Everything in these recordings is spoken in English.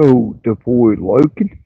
Oh, the boy Logan?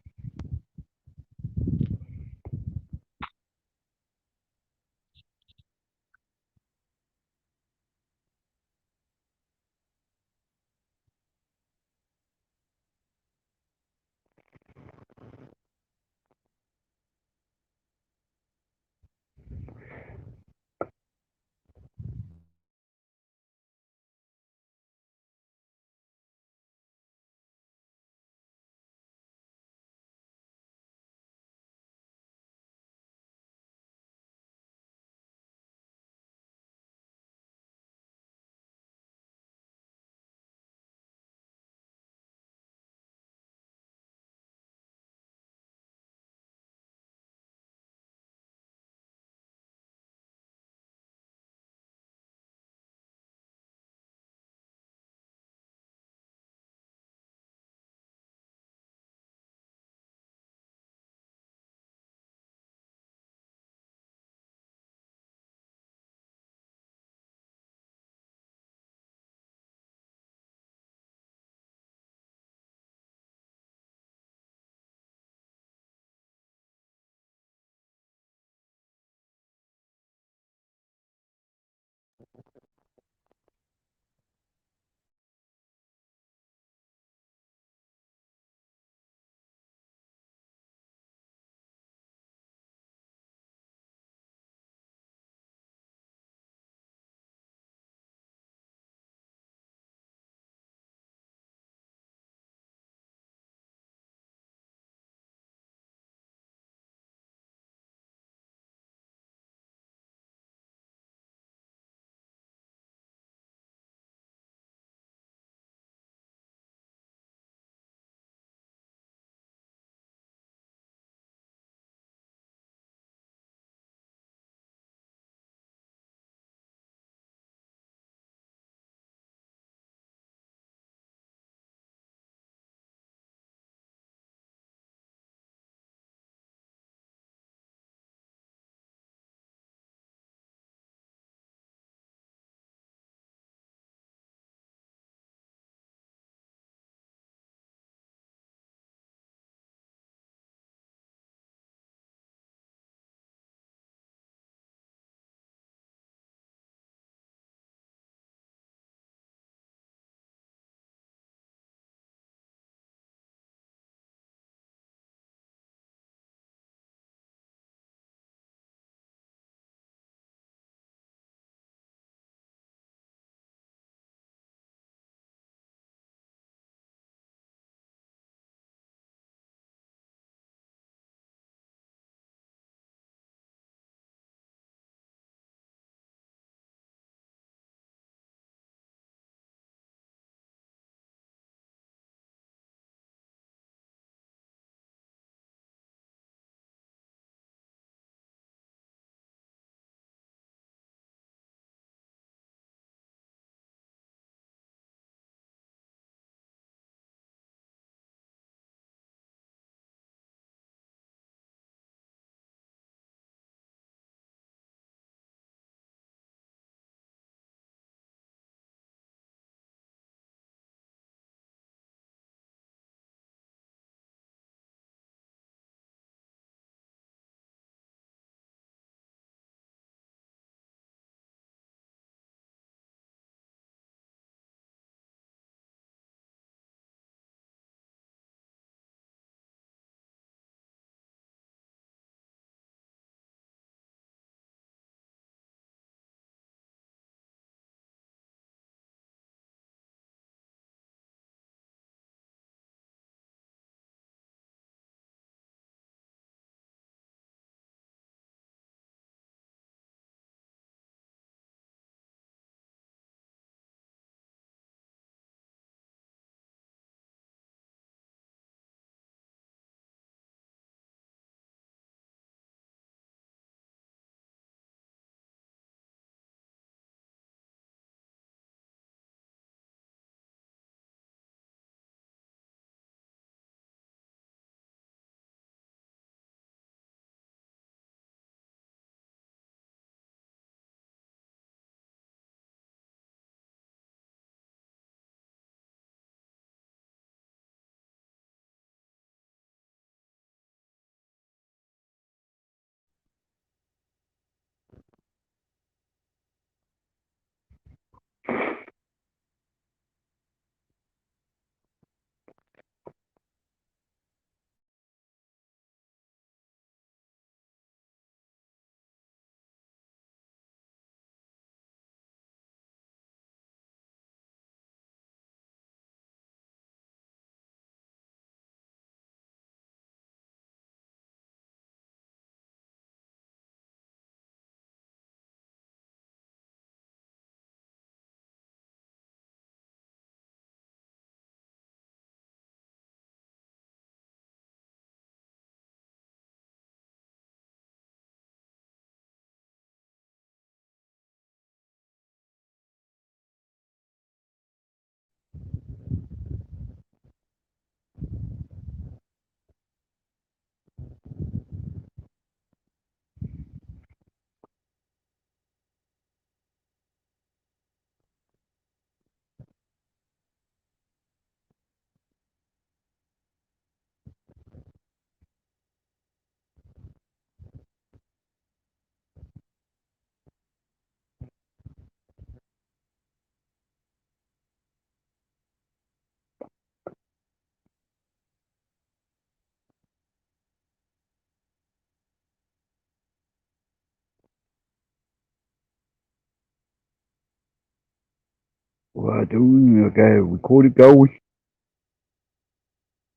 I do. I got a recorder going,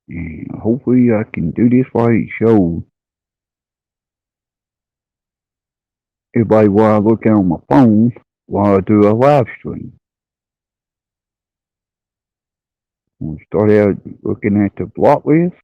and hopefully I can do this while it shows. Everybody, while I look on my phone while I do a live stream. We'll start out looking at the block list.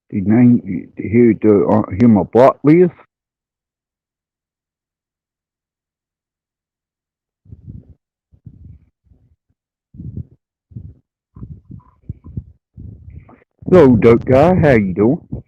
The name hear my block list. Hello, Duck Guy. How you doing?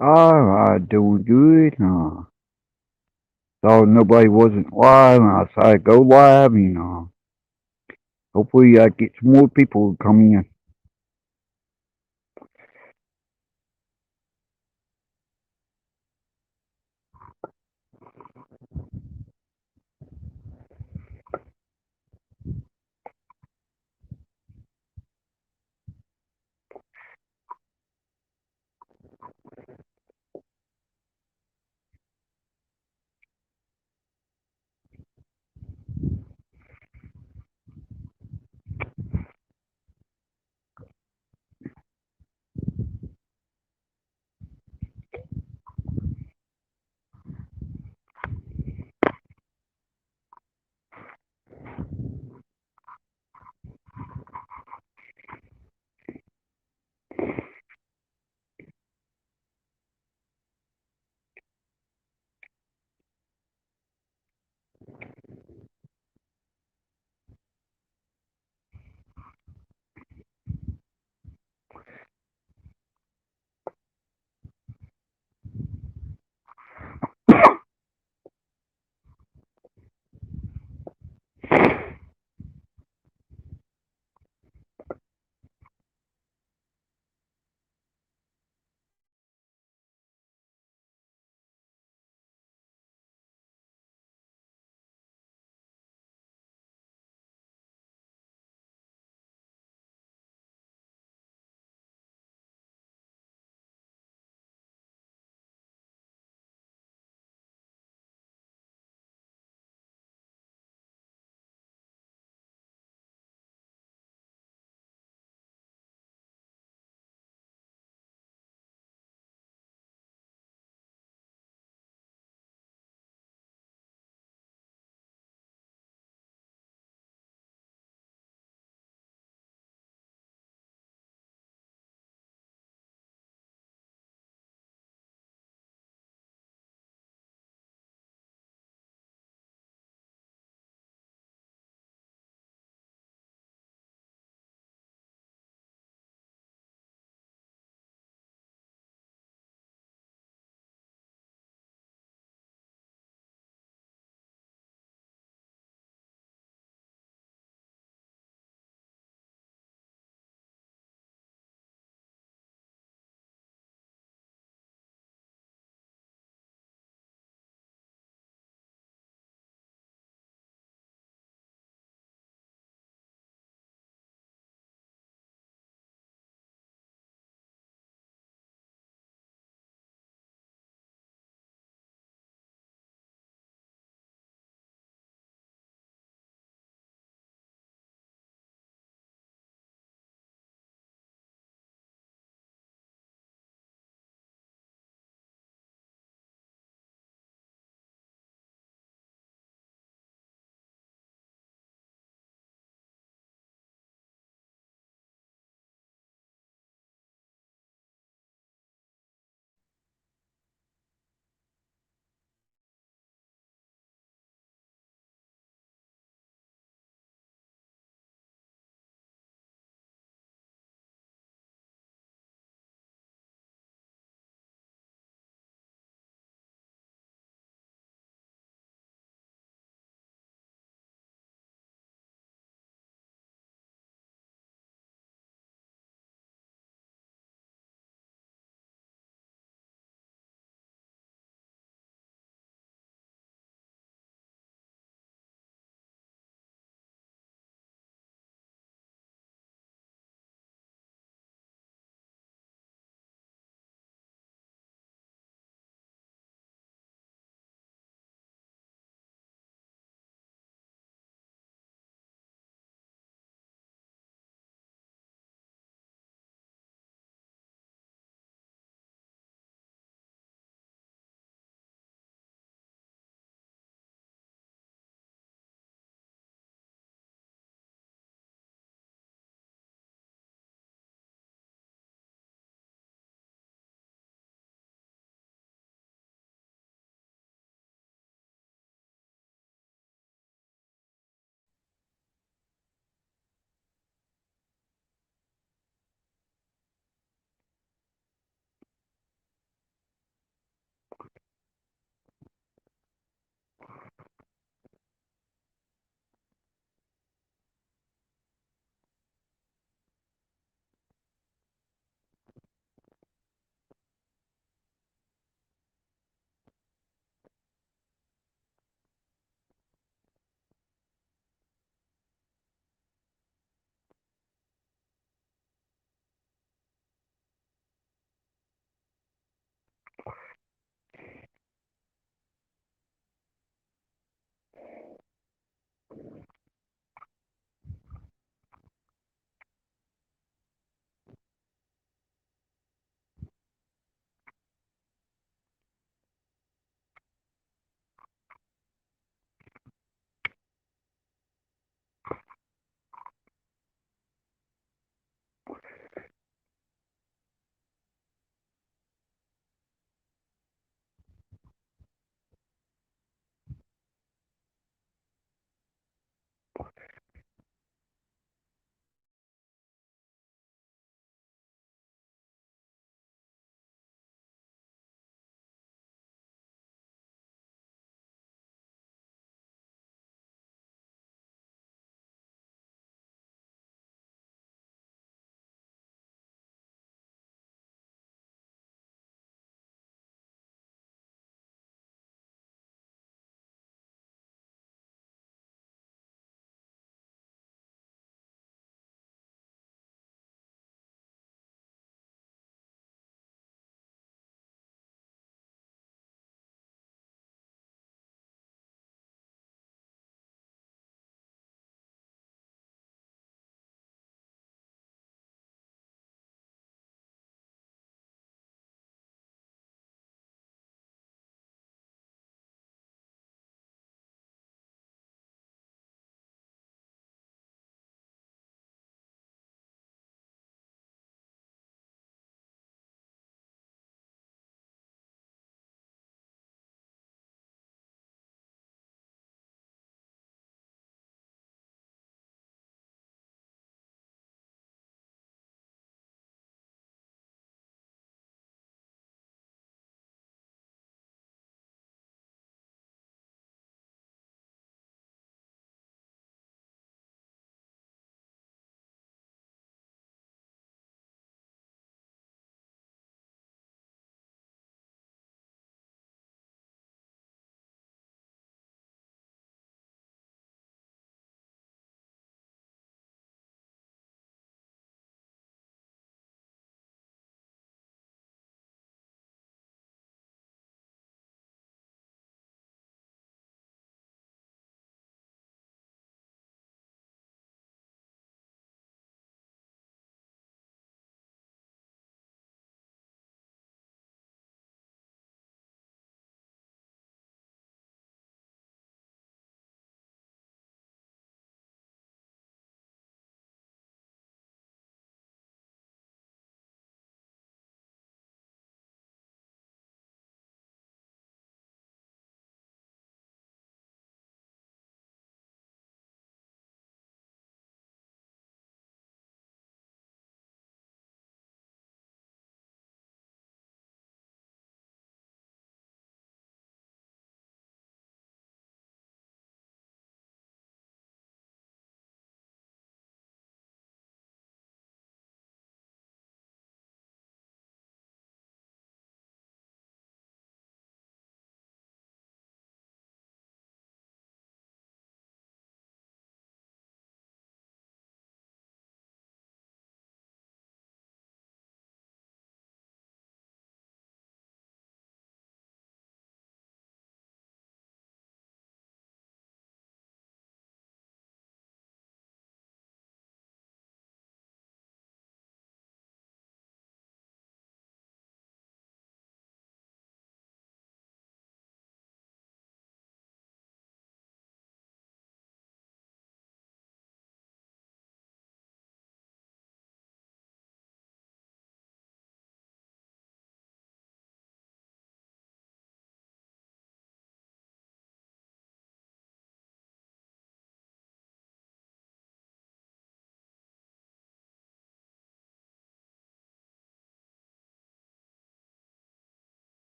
I doing good. Thought nobody wasn't live, and I decided to go live, and hopefully I get some more people to come in.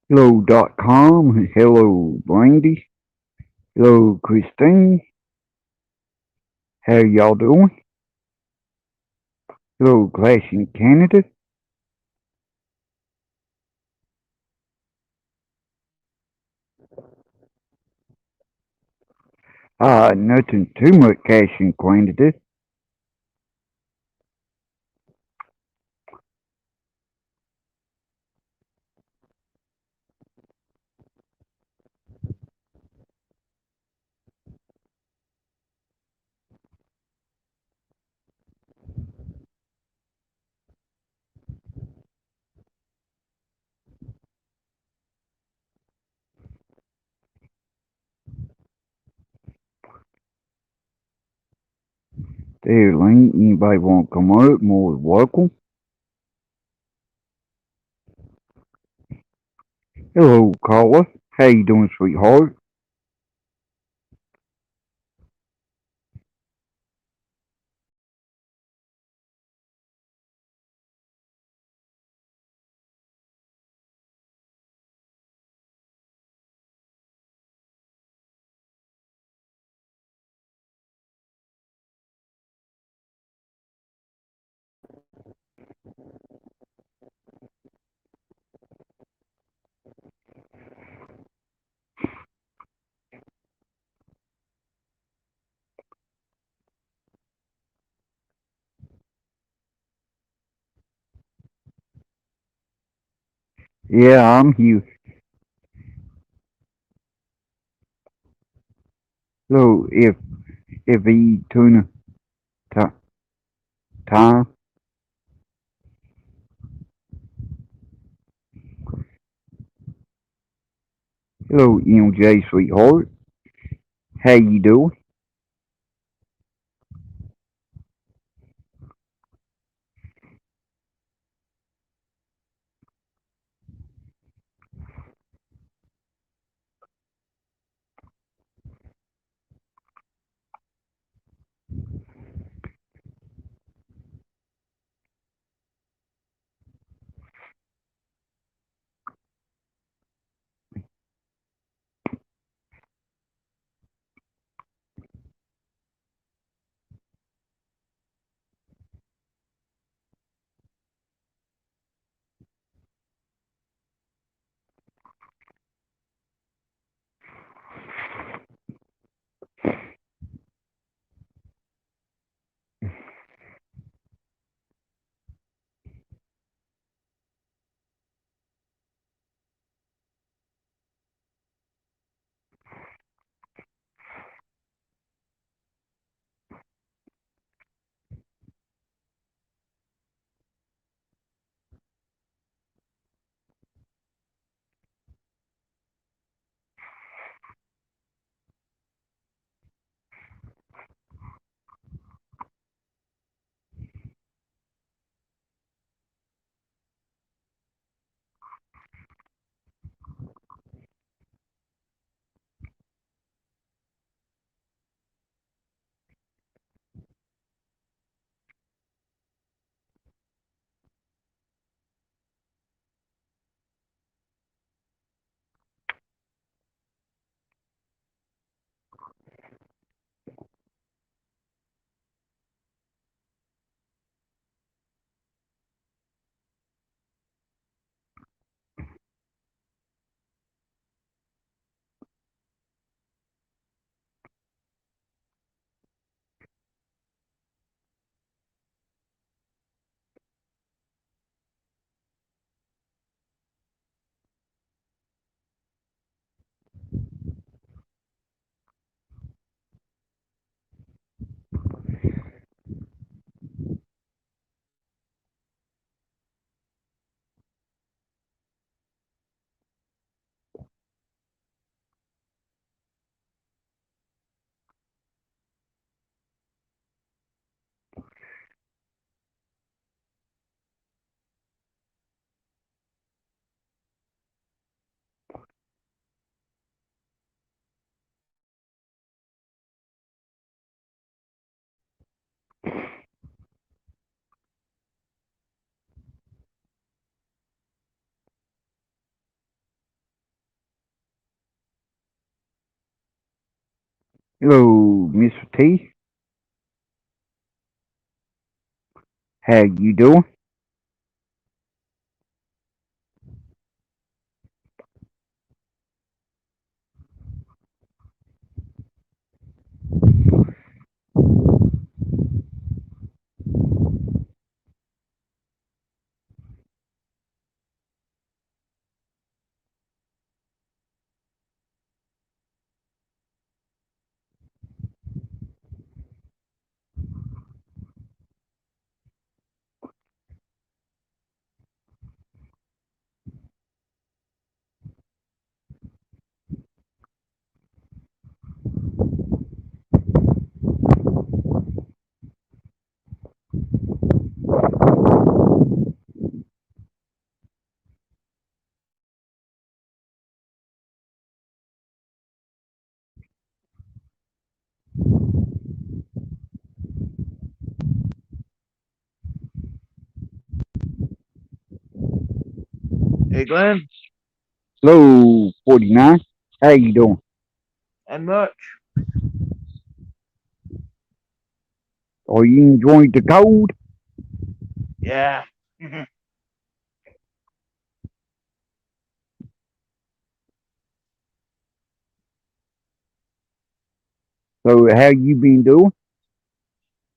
Hello.com. Hello, Brandy. Hello, Christine. How y'all doing? Hello, Clash in Canada. Nothing too much cash in Canada. There, Lane. Anybody want to come up? More welcome. Hello, caller. How you doing, sweetheart? Yeah, I'm here. Hello, if he tuna ti- time. Hello, MJ, sweetheart. How you doing? Hello, Mr. T. How you doing? Hey Glenn, Hello, 49. How you doing? and much. Are you enjoying the cold? Yeah. So how you been doing?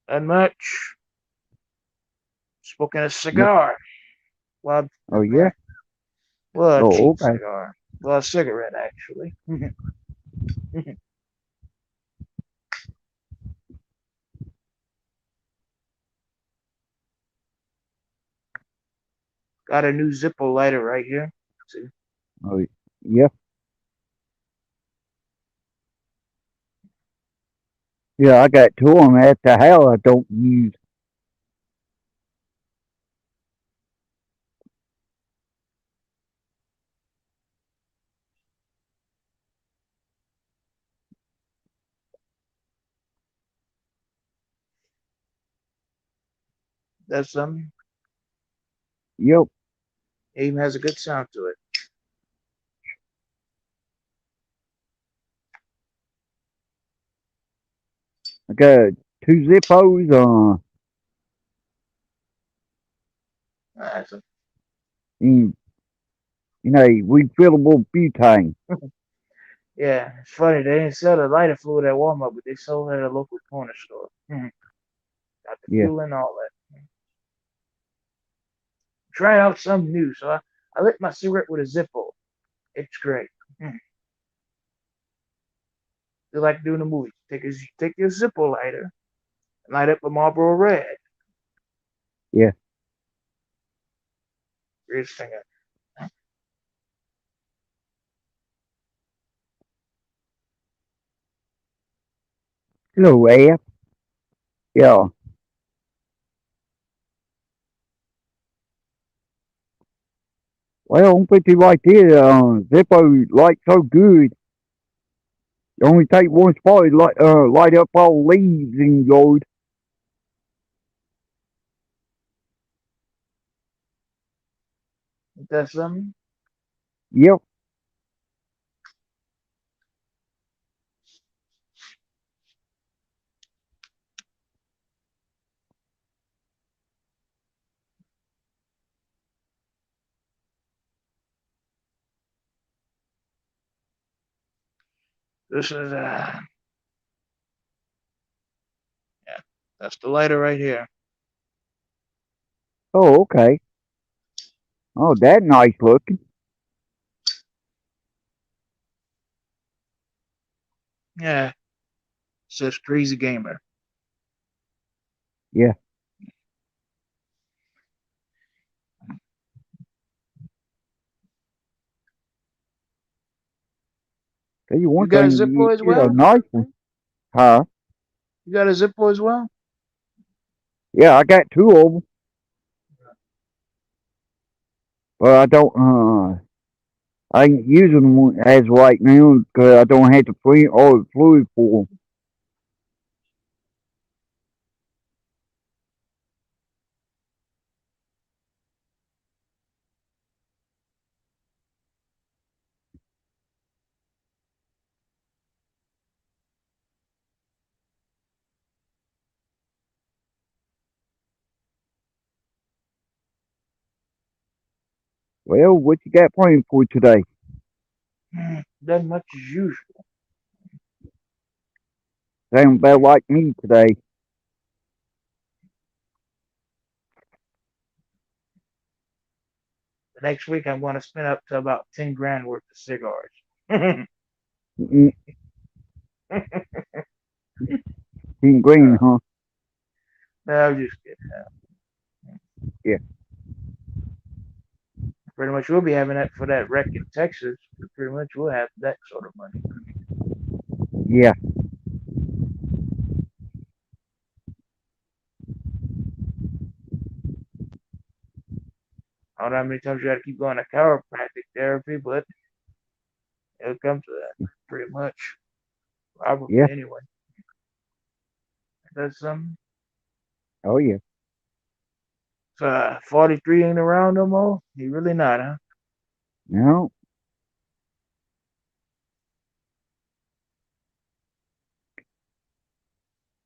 And much. Smoking a No. cigar. Well, Oh yeah? yeah. Well, a Oh cheap okay. cigar. Well, a cigarette, actually. Got a new Zippo lighter right here. See? Oh yeah. Yeah, I got two of them at the house I don't use. That's something. Yep. It even has a good sound to it. I got two Zippos, That's and, refillable butane. yeah, it's funny. They didn't sell the lighter fluid at Walmart, but they sold it at a local corner store. Got the Yeah. fuel and all that. Trying out something new. So I lit my cigarette with a Zippo. It's great. They like doing the movie. Take your Zippo lighter and light up a Marlboro Red. Yeah. Greatest thing ever. Hello, F. Yeah. Well, I'm pretty like this. Zippo light so good. You only take one spot, light up all leaves in your yard. Ain't that something? Yep. This is yeah, that's the lighter right here. Oh, okay. Oh, that nice looking. Yeah, it says Crazy Gamer. Yeah. Tell you You one got a thing, Zippo as you get a well? nice one. Huh? You got a Zippo as well? Yeah, I got two of them, but I ain't using them as right now because I don't have to clean all the fluid for them. Well, what you got planned for today? Not much as usual. Sound about like me today. The next week I'm going to spend up to about 10 grand worth of cigars. Mm, Team Green, huh? No, I'm just kidding. Yeah, Pretty much we'll be having that for that wreck in Texas. Pretty much we'll have that sort of money. yeah. I don't know how many times you got to keep going to chiropractic therapy, but it'll come to that. Pretty much. Yeah. Probably anyway. That's Oh yeah. 43 ain't around no more. He really not, huh? No,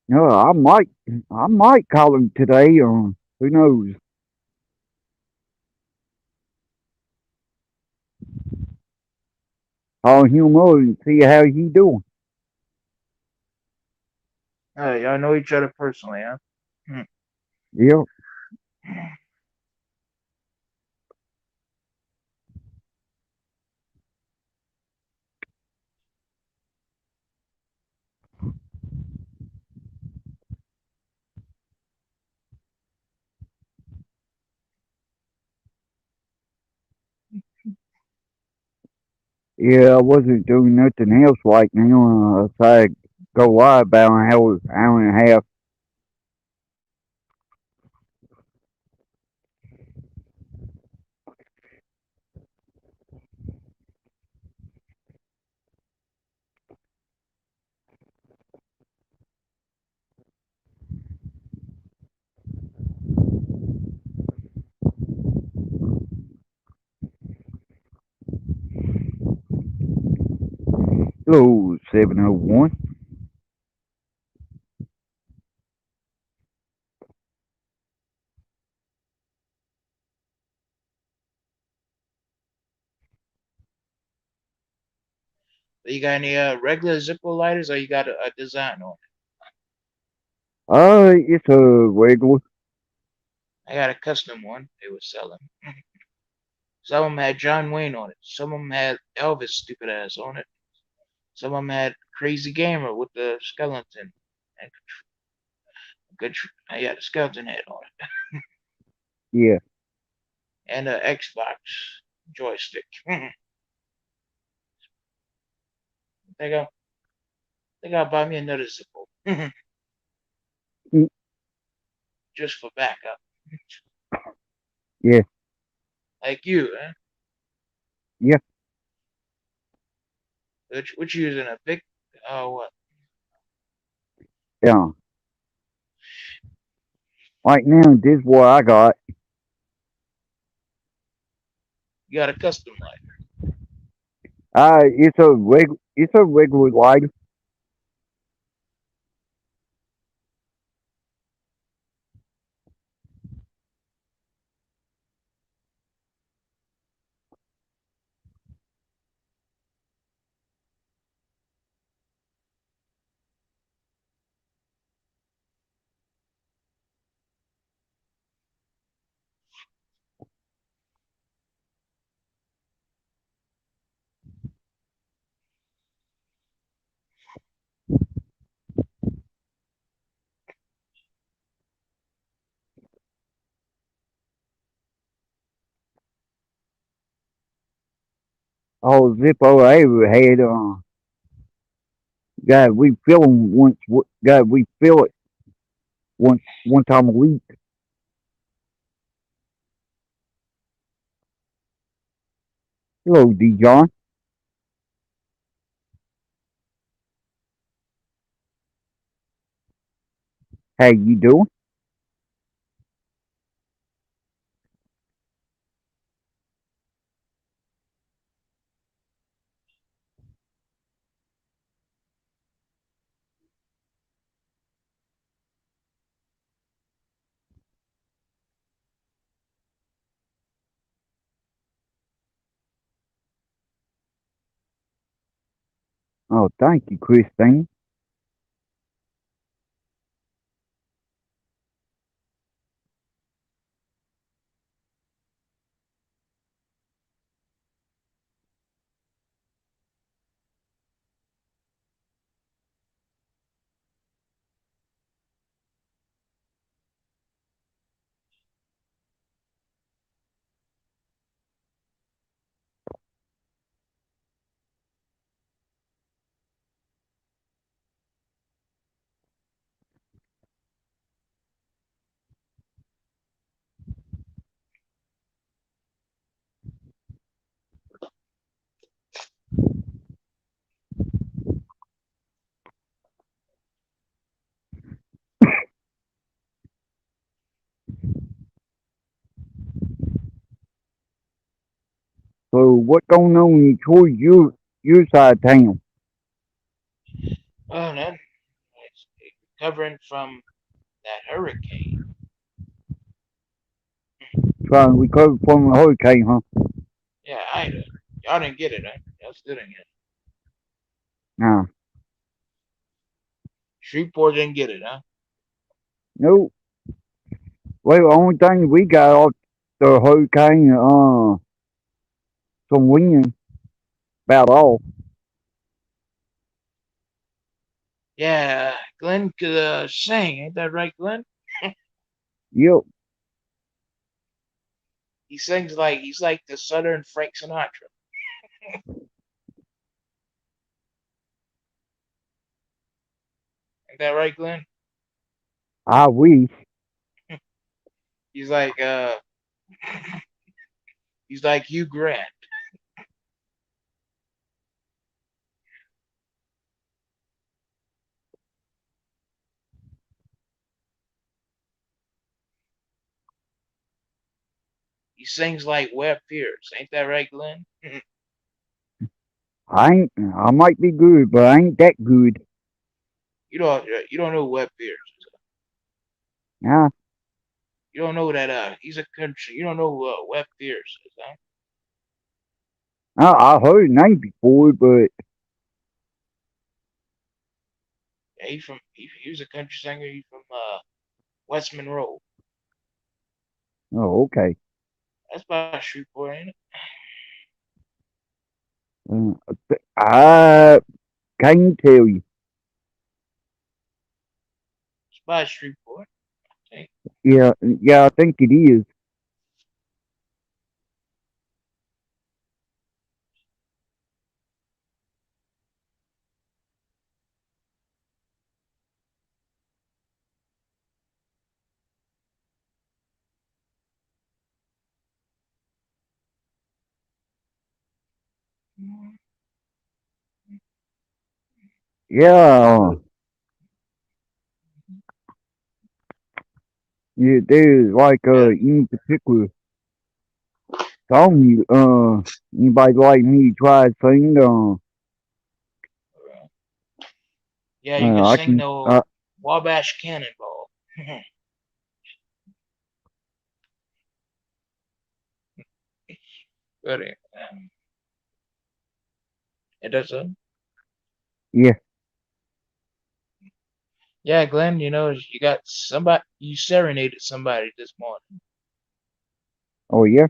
no. I might call him today. Who knows? Call him up and see how he doing. Y'all know each other personally, huh? Yeah. Yeah, I wasn't doing nothing else right now. So I go live about an hour and a half. Hello, 701. You got any regular Zippo lighters, or you got a design on It's a regular. it? I got a custom one they were selling. Some of them had John Wayne on it. Some of them had Elvis stupid ass on it. Some of them had Crazy Gamer with the skeleton and good. Yeah, the skeleton head on it, Yeah. and a Xbox joystick. they go. They gotta buy me another Zippo Mm, just for backup, yeah. like you, eh? Yeah. Which you using a big? Oh, what? Yeah. Right now, this is what I got. You got a custom light. It's a regular lighter. All Zippo I ever had. God, we fill them once. God, we fill it one time a week. Hello, D. John. How you doing? Oh, thank you, Christine. So what going on towards your side of town? Oh, no, it's recovering from that hurricane. Trying to recover from a hurricane, huh? Yeah, y'all didn't get it, huh? Y'all still didn't get it. Nah. Shreveport didn't get it, huh? Nope. Well, the only thing we got off the hurricane, some wind, about all. Yeah, Glenn could sing, ain't that right, Glenn? Yep. He sings like he's like the Southern Frank Sinatra. Ain't that right, Glenn? I wish. He's like he's like Hugh Grant. He sings like Webb Pierce. Ain't that right, Glenn? I might be good, but I ain't that good. You don't know Webb Pierce. Nah. You don't know that he's a country. You don't know who Webb Pierce is, huh? I heard his name before, but Yeah, he was a country singer. He's from West Monroe. oh, okay. That's by Shreveport, ain't it? I can't tell you. It's by Shreveport. Okay. Yeah, I think it is. Yeah, yeah. There's like Yeah. any particular song anybody like me to try to sing. Yeah, you can I sing can. the Wabash Cannonball. But it does. Yeah. Yeah, Glenn. You got somebody. You serenaded somebody this morning. Oh yeah.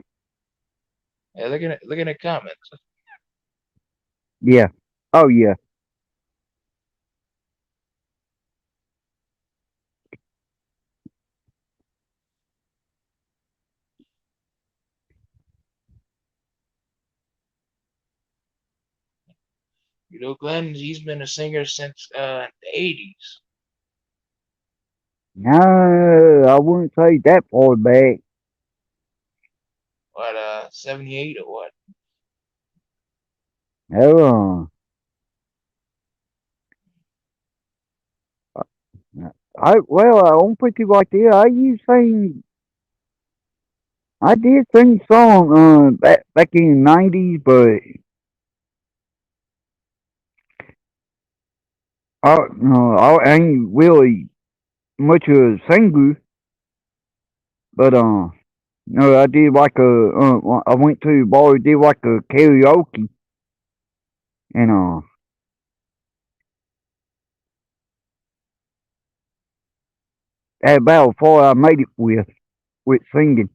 Yeah, look at the comments. Yeah. Oh yeah. Glenn. He's been a singer since the '80s. No, I wouldn't say that far back. What, 78 or what? No. I don't put it like that. I did sing song back in the '90s, but no, I ain't really much of a singer. But no, I did like I went to the bar, did like a karaoke, and That's about how far I made it with singing.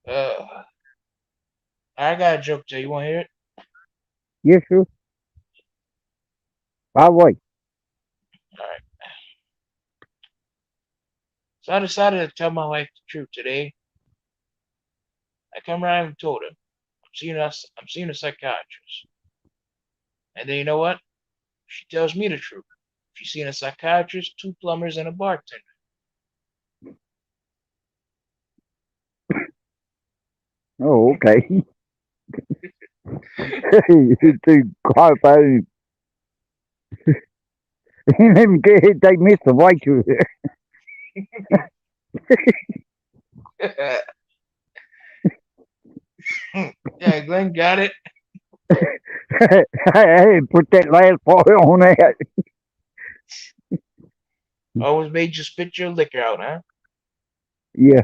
Uh, I got a joke to you. You want to hear it? Yes, sir. By the way, All right. So I decided to tell my wife the truth today. I come around and told her I'm seeing a psychiatrist. And then you know what? She tells me the truth. She's seen a psychiatrist, two plumbers, and a bartender. oh, okay. to clarify, they missed the way to Yeah, Glenn got it. Hey, put that last part on that. Always made you spit your liquor out, huh? Yeah.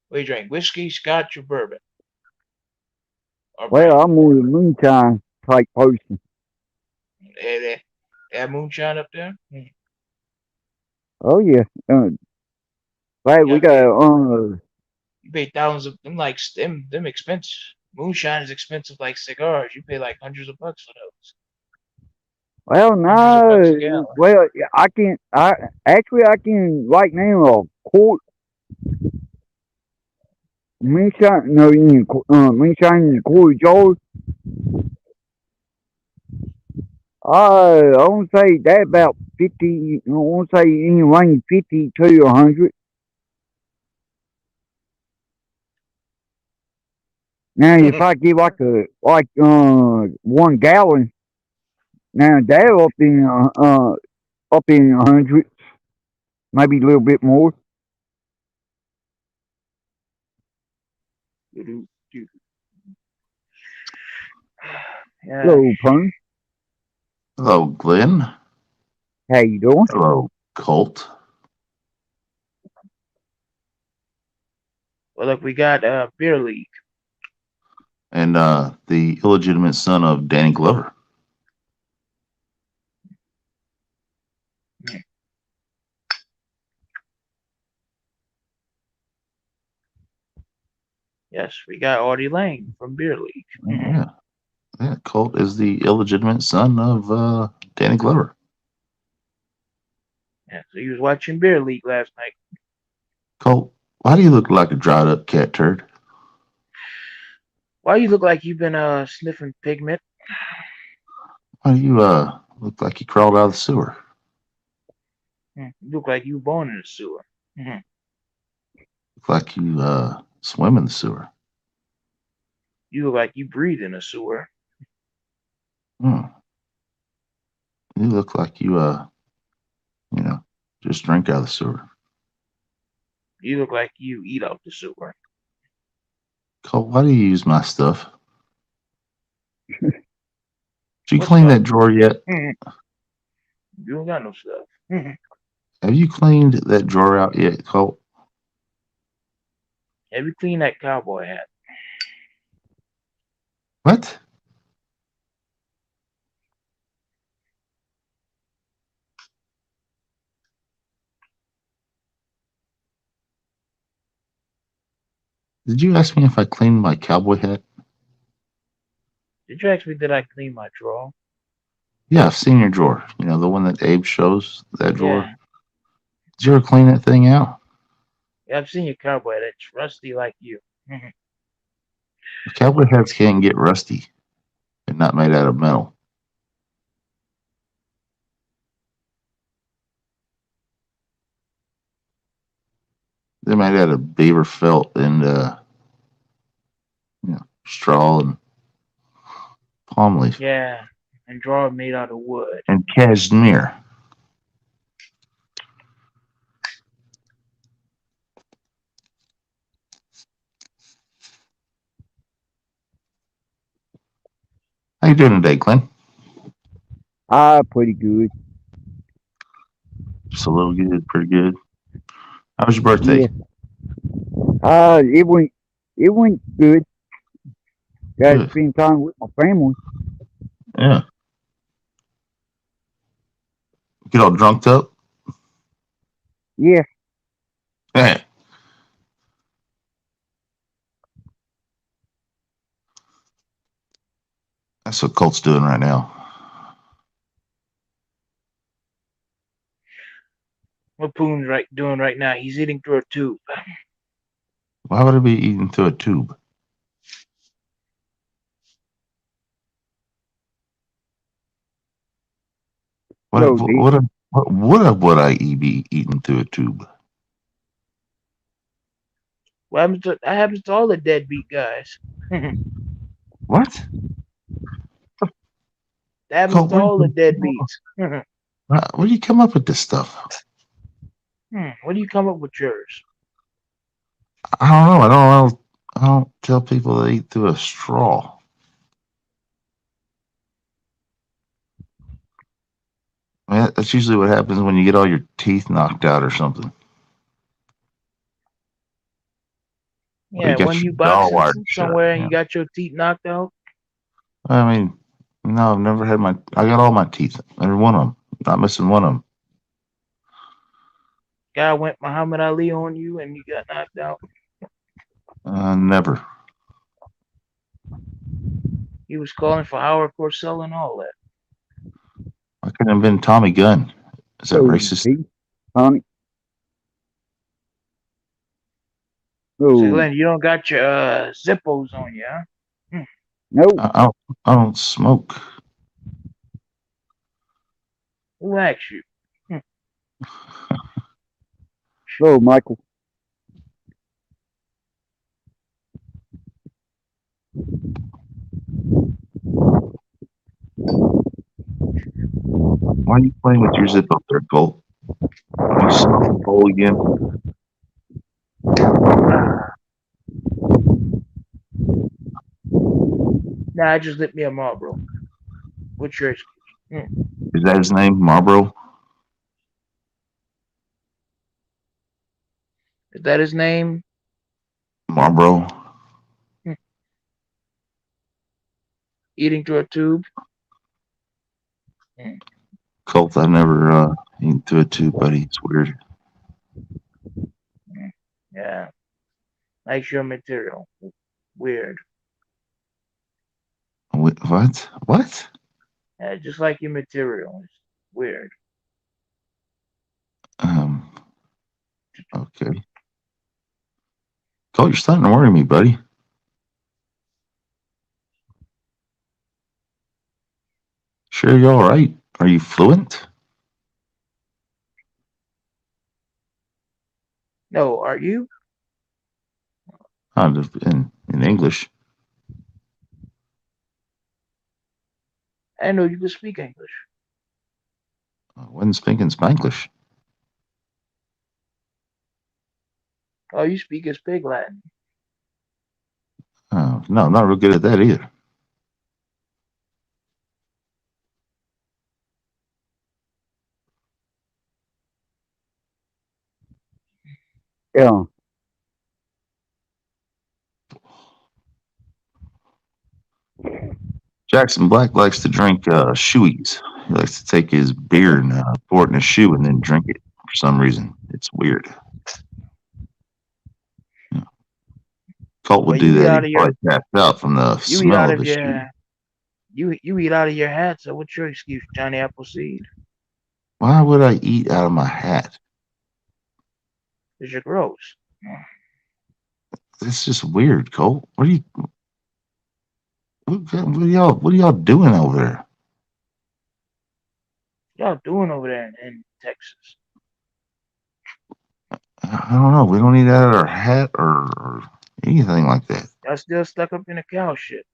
What do you drink? Whiskey, scotch, or bourbon? Or Well, brandy? I'm more the moonshine type person. They have moonshine up there? Oh yeah. Right, we Yeah, got you pay thousands of them like them expensive. Moonshine is expensive like cigars. You pay like hundreds of bucks for those. well Hundreds of bucks a no, gallon. well I can right now a quart moonshine no in moonshine in a quart jar. I want to say that about 50. I want to say anyway 50 to 100. Now, if I give like 1 gallon, now they're up in hundreds, maybe a little bit more. Yeah. Hello, Pern. Hello, Glenn. How you doing? Hello, Colt. Well, look, we got beer league. And the illegitimate son of Danny Glover. Yes, we got Audie Lang from beer league. Yeah. Yeah, Colt is the illegitimate son of Danny Glover. Yeah, so he was watching beer league last night. Colt, why do you look like a dried up cat turd? Why you look like you've been sniffing pigment? Why do you look like you crawled out of the sewer? You look like you were born in the sewer. Look like you swim in the sewer. You look like you breathe in a sewer. Hmm. You look like you just drink out of the sewer. You look like you eat out the sewer. Colt, why do you use my stuff? Did you What clean stuff? that drawer yet? You don't got no stuff. Have you cleaned that drawer out yet, Colt? Have you cleaned that cowboy hat? What? Did you ask me if I cleaned my cowboy hat? Did you ask me did I clean my drawer? Yeah, I've seen your drawer. You know, the one that Abe shows, that drawer. Yeah. Did you ever clean that thing out? Yeah, I've seen your cowboy hat. It's rusty like you. Cowboy hats can't get rusty. They're not made out of metal. They're made out of beaver felt and straw and palm leaf Yeah, and drawer made out of wood. and cashmere. How you doing today, Glenn? Pretty good. Just a little good, pretty good. How was your birthday? Yeah. It went good. Got to Good. spend time with my family. Yeah. Get all drunked up? Yeah. Yeah. That's what Colt's doing right now. What Poon's doing right now? He's eating through a tube. Why would I be eating through a tube? No, D. What would I be eating through a tube? That happens to all the deadbeat guys. That What? happens Colt, to all the deadbeats. where do you come up with this stuff? Where do you come up with yours? I don't know. I don't tell people to eat through a straw. I mean, that's usually what happens when you get all your teeth knocked out or something. Or Yeah, you when got you your jaw boxing wired shut. somewhere and Yeah. you got your teeth knocked out. I mean, no, I've never had I got all my teeth. Every one of them. Not missing one of them. Guy went Muhammad Ali on you and you got knocked out. Never. He was calling for Howard Cosell and all that. I couldn't have been Tommy Gunn. Is that No, racist? D. Tommy. So No. Glenn, you don't got your Zippos on you, huh? No. I don't smoke. Who asked you? No, Michael. Why are you playing with your zip up there, Colt? You smoke the bowl again? Nah, I just lit me a Marlboro. What's yours? Is that his name, Marlboro? Is that his name? Marlboro. Eating through a tube? Colt, I've never eaten through a tube, buddy. It's weird. Yeah. Like your material. Weird. What? What? Yeah, just like your material. It's weird. Okay. Colt, you're starting to worry me, buddy. Sure, you're all right. Are you fluent? No, are you? In English. I know you can speak English. I wasn't speaking Spanglish. Oh, you speak as Pig Latin. No, I'm not real good at that either. Yeah. Jackson Black likes to drink shoeies. He likes to take his beer and pour it in a shoe and then drink it for some reason. It's weird. Yeah. Colt would Well, do you eat that. out He'd of your probably pass out from the you eat smell out of of the shoe. your you eat out of your hat, so what's your excuse, Johnny Appleseed? Why would I eat out of my hat? Because you're gross. It's just weird, Colt. What are y'all doing over there? Y'all doing over there in Texas? I don't know. We don't eat out of our hat or anything like that. Y'all still stuck up in the cow shit.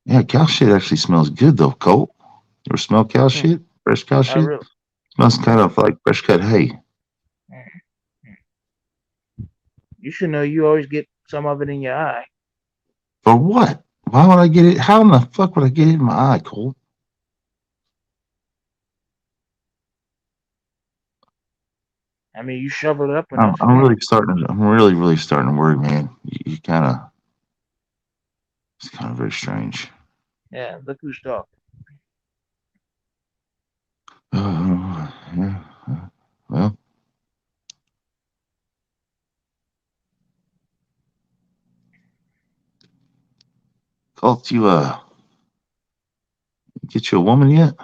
Yeah, cow shit actually smells good though, Colt. You ever smell cow shit? Fresh cow shit? Really? Smells kind of like fresh cut hay. You should know you always get some of it in your eye. For what? Why would I get it? How in the fuck would I get it in my eye, Colt? I mean, you shoveled up I'm, enough. I'm really starting. I'm really starting to worry, man. You kind of. It's kind of very strange. Yeah, look who's talking. Yeah. Well, Colt, you get you a woman yet?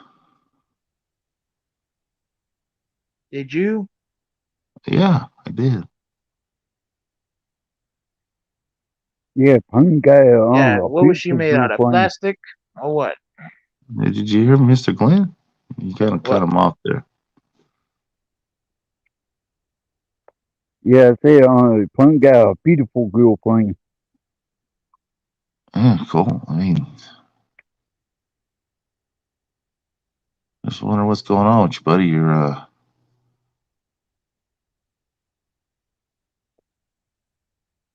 Did you? Yeah, I did. Yeah, Pung got Yeah. a What was she beautiful made out of? girlfriend. Plastic or what? Did you hear Mr. Glenn? You kind of cut What? him off there. Yeah, I said Pung got a beautiful girlfriend. Yeah, cool. I mean, just wonder what's going on with you, buddy. You're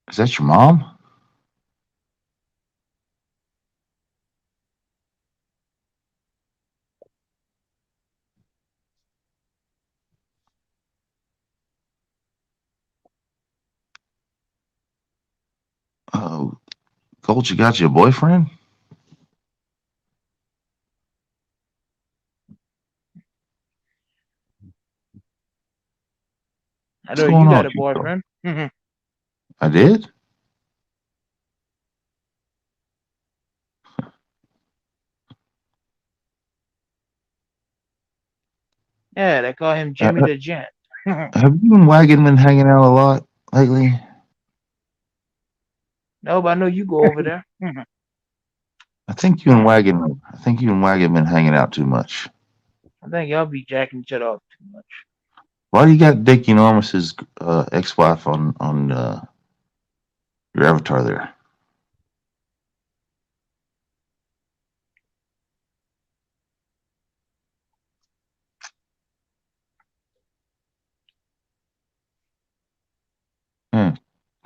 is that your mom? Oh, Colt, you got you a boyfriend? I What's know going you on got a with you, Colt? boyfriend. Yeah, I did. they call him Uh, Jimmy uh, the Gent. have you and Wagon been hanging out a lot lately? No, but I know you go over there. I think you and Wagon. I think you and Wagon been hanging out too much. I think y'all be jacking each other off too much. Why do you got Dick Enormous's ex-wife on your avatar there? Hmm.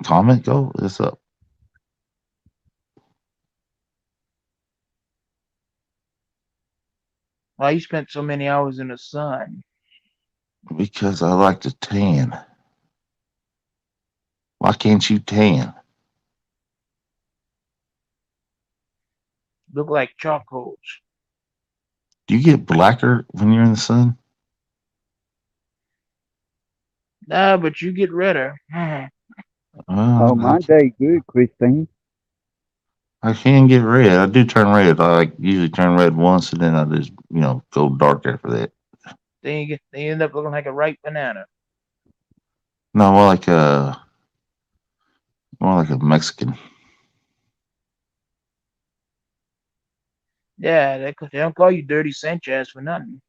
Comment, go. What's up? Why you spent so many hours in the sun? Because I like to tan. Why can't you tan? Look like charcoals. Do you get blacker when you're in the sun? Nah, but you get redder. Oh, Well, my day good, Christine. I can get red. I do turn red. I like usually turn red once, and then I just go dark after that. They end up looking like a ripe banana. No, more like a Mexican Yeah, they don't call you Dirty Sanchez for nothing.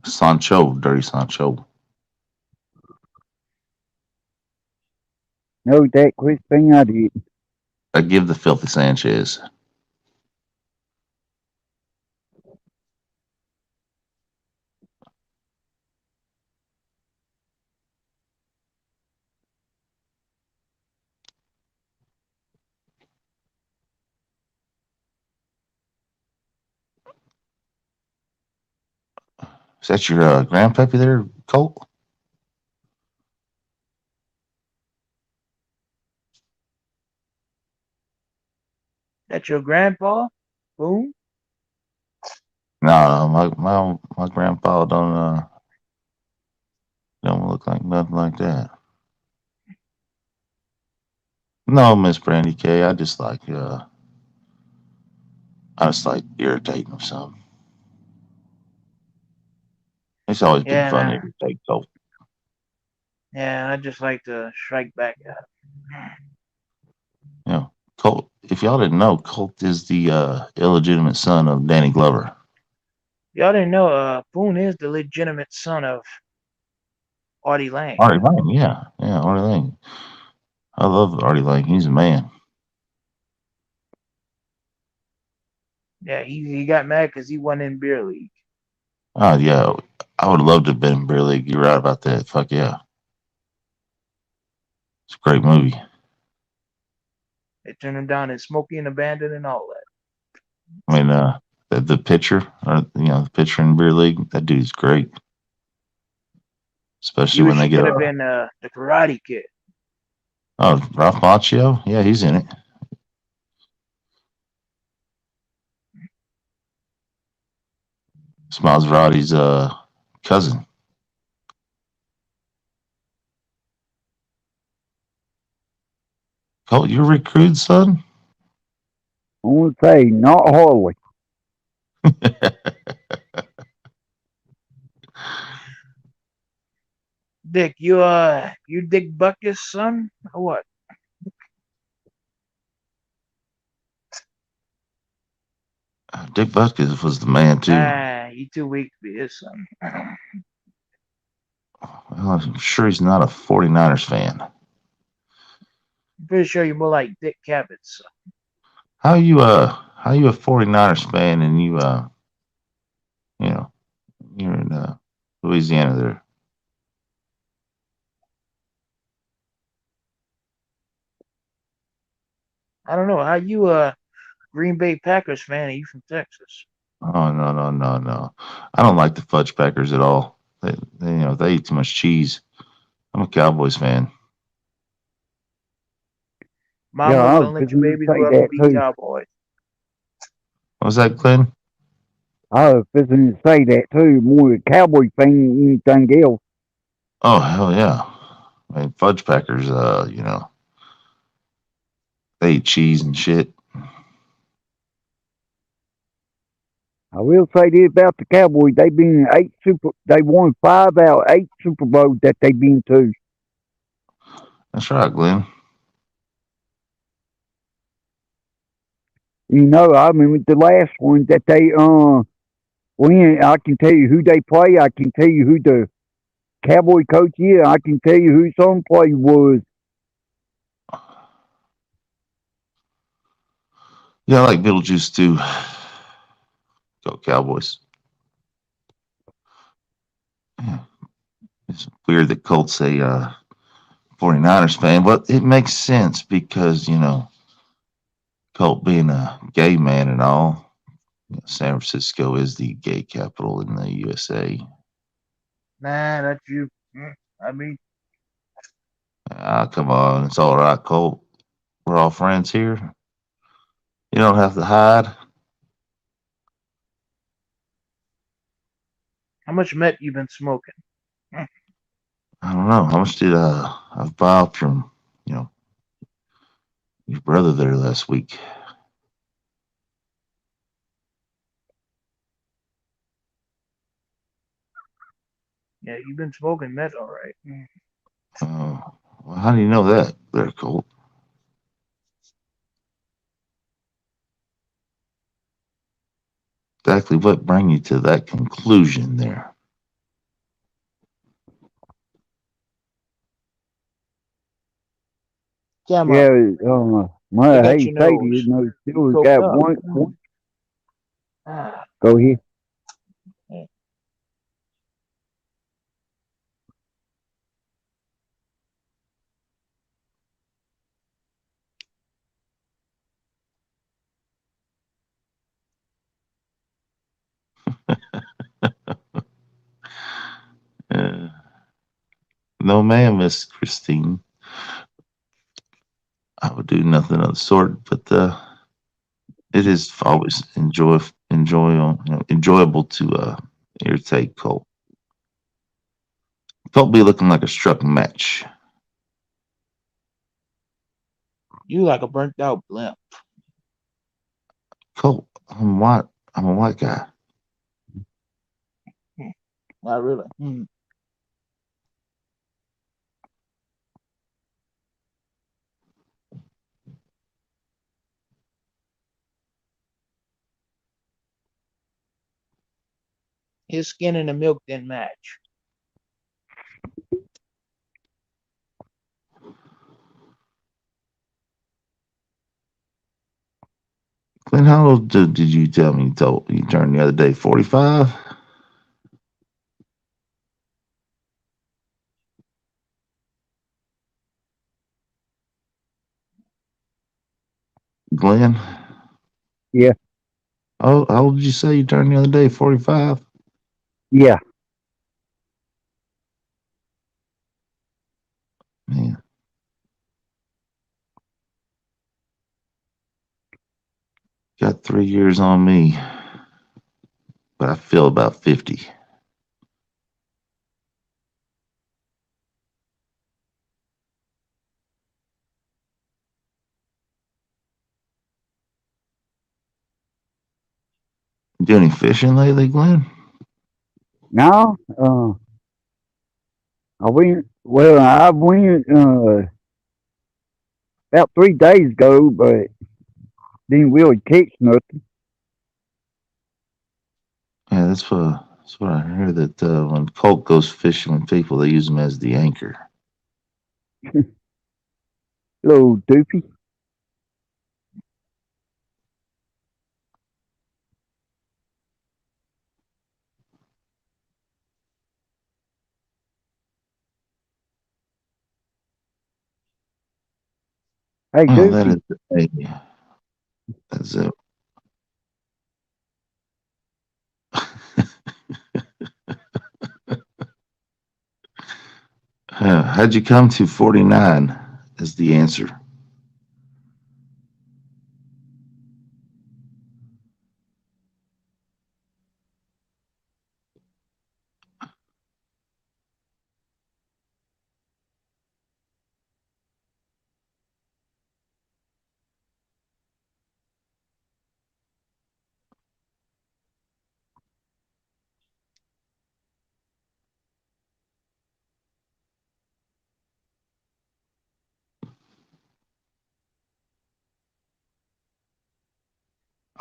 Sancho, dirty Sancho. No, that Christine, I did. I give the filthy Sanchez. Is that your grandpappy there, Colt? That your grandpa? Boom. No, my grandpa don't look like nothing like that. No, Miss Brandy K. I just like irritating him some. It's always been Yeah, fun to nah. irritate Colt. Yeah, I just like to strike back at him. Colt. If y'all didn't know, Colt is the illegitimate son of Danny Glover. Y'all didn't know Boone is the legitimate son of Artie Lang. Artie Lang, yeah, Artie Lang. I love Artie Lang. He's a man. Yeah, he got mad because he won in beer league. Oh yeah, I would love to have been in Beer League. You're right about that. Fuck yeah, it's a great movie. They turned him down in Smokey and Abandon and all that. I mean, the pitcher, the pitcher in Beer League, that dude's great. especially You when wish they you get could a have been the Karate Kid. Ralph Macchio. Yeah, he's in it. It's Maserati's cousin. Colt, you recruit, son? I want to say, not Harley. Dick, you Dick Buckus, son, or what? Dick Butkus was the man too. Nah, you too weak to be his son. Well, I'm sure he's not a 49ers fan. I'm pretty sure you're more like Dick Cavett. How you a 49ers fan and you know you're in Louisiana there? I don't know how you Green Bay Packers fan. Are you from Texas? Oh no. I don't like the Fudge Packers at all. They eat too much cheese. I'm a Cowboys fan. Yeah, Mama's I gonna was let your fixing to baby say grow up that and be too. Cowboys. What was that, Glenn? I was fixing to say that too. More a Cowboy fan than anything else. Oh hell yeah! I mean, Fudge Packers. They eat cheese and shit. I will say this about the Cowboys: they won 5 out of 8 Super Bowls that they've been to. That's right, Glenn. You know, I remember the last one that they win. I can tell you who they play. I can tell you who the Cowboy coach is. I can tell you who his own play was. Yeah, I like Beetlejuice too. Go Cowboys. Yeah. It's weird that Colt's a 49ers fan, but it makes sense because, Colt being a gay man and all, San Francisco is the gay capital in the USA. Nah, that's you. I mean, Ah, come on. It's all right, Colt. We're all friends here. You don't have to hide. how much Met you been smoking? I don't know. How much did I buy up from, your brother there last week? Yeah, you've been smoking Met, all right. Well, how do you know that there, Colt? Exactly what bring you to that conclusion there? Come Yeah, on, my look at hey your Sadie, nose. still Coked got up. one. Ah, Go here. yeah. Uh, no, ma'am, Miss Christine. I would do nothing of the sort, but it is always enjoyable to irritate Colt. Colt be looking like a struck match. You like a burnt out blimp. Colt, I'm white. I'm a white guy. Not really. His skin and the milk didn't match. Glenn, how old did you tell me you turned the other day? 45? Glenn? Yeah, How old did you say you turned the other day? 45? yeah. Yeah. Got 3 years on me, but I feel about 50. Do any fishing lately, Glenn? Now, I went, about 3 days ago, but didn't really catch nothing. Yeah, that's what I heard. That when Colt goes fishing with people, they use him as the anchor. Little doofy. Hey, Oh, that doofy. that's it. How'd you come to 49 as the answer?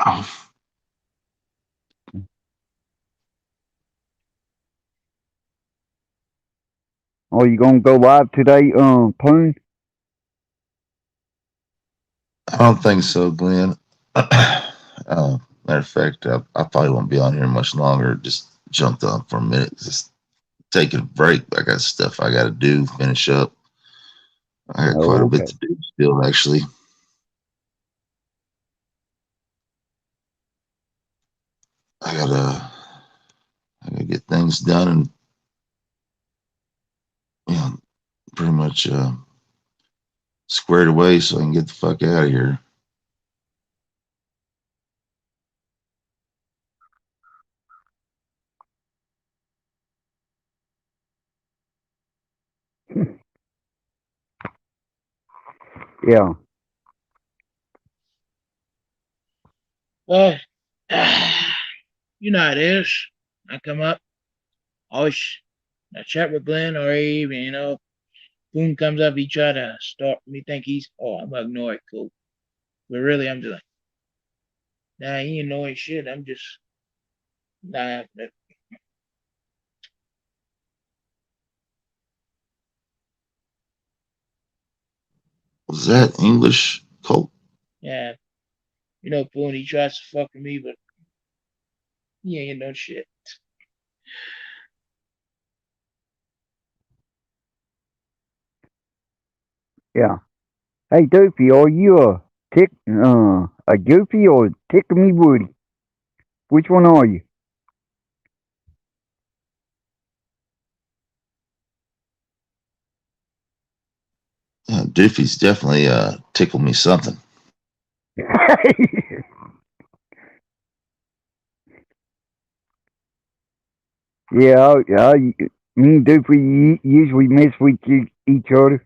Oh, Are you gonna go live today, Poon? I don't think so, Glenn. Matter of fact, I probably won't be on here much longer. Just jumped on for a minute. Just taking a break. I got stuff I got to do, finish up. I got quite a Oh, bit okay. to do still, actually. I gotta, I gotta get things done and pretty much squared away so I can get the fuck out of here. Yeah. Well, you know how it is. I come up, always I chat with Glenn or Abe, and Boone comes up, he try to start me think he's I'm gonna ignore it, cool. But really I'm just like, nah, he ain't knowing shit. I'm just nah Was that English, Colt? yeah. Boone he tries to fuck with me, but he ain't no shit. Yeah. Hey, Doofy, are you a Goofy or Tickle Me Woody? Which one are you? Doofy's definitely tickled me something. Yeah, me and Doofy usually mess with each other.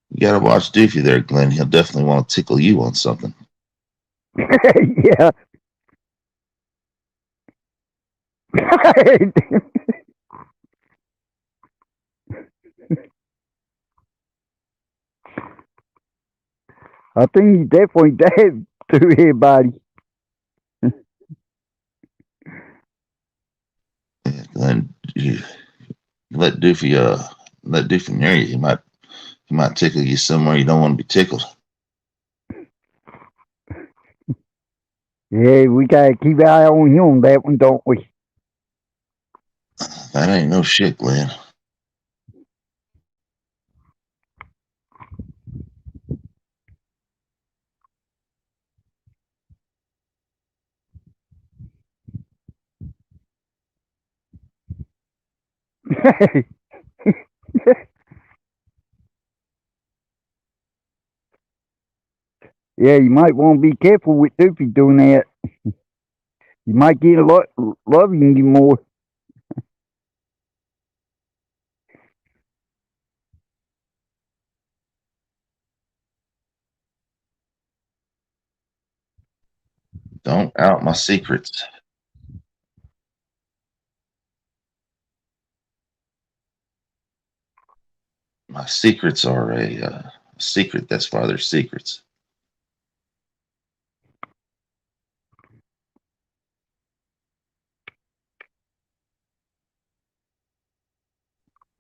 You gotta watch Doofy there, Glenn. He'll definitely want to tickle you on something. Yeah. I think he's definitely dead to everybody. Yeah, Glenn, you let Doofy near you. He might tickle you somewhere you don't want to be tickled. Yeah, we gotta keep an eye on him on that one, don't we? That ain't no shit, Glenn. Yeah, you might want to be careful with Sophie doing that. You might get a lot loving you more. Don't out my secrets. My secrets are a secret. That's why they're secrets.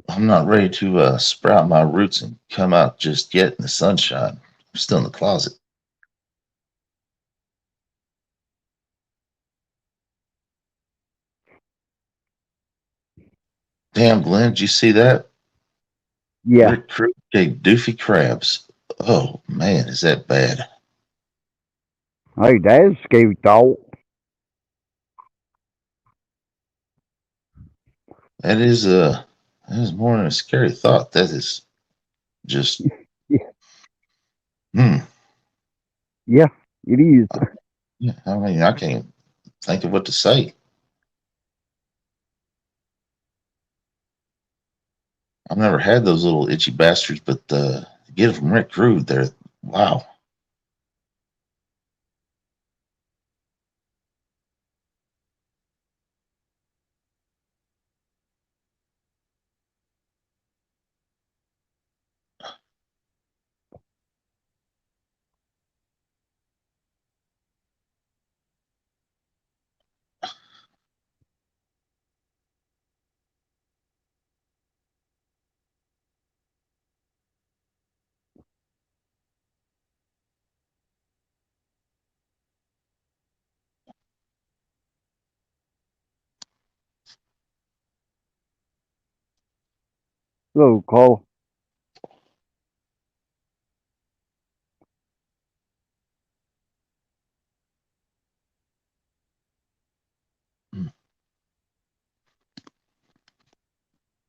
I'm not ready to sprout my roots and come out just yet in the sunshine. I'm still in the closet. Damn, Glenn, did you see that? Yeah. Rick Crew gave Doofy crabs. Oh man, is that bad? Hey, that's a scary thought. That is more than a scary thought. That is just Yeah, hmm. yeah, it is. Yeah, I mean, I can't think of what to say. I've never had those little itchy bastards, but get it from Rick Crew, they're wow. So, Cole.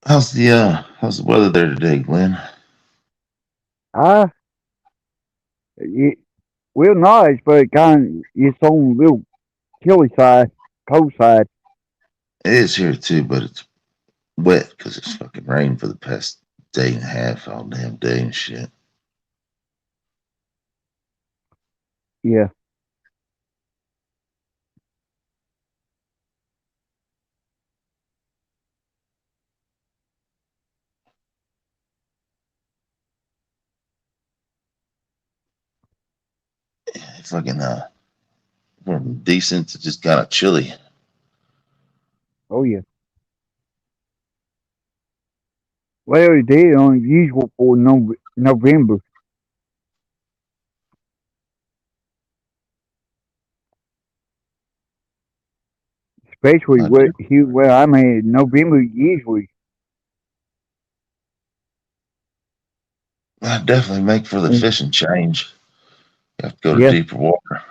How's the weather there today, Glenn? I, it, well, nice, but it's on the real chilly side, cold side. It is here too, but it's wet because it's fucking rained for the past day and a half, all damn day and shit. Yeah. It's fucking from decent to just kind of chilly. Oh, yeah. Well, it is unusual for November, especially I, de- here where I'm at. November usually. I definitely make for the Mm. fishing change. You have to go to Yeah. deeper water.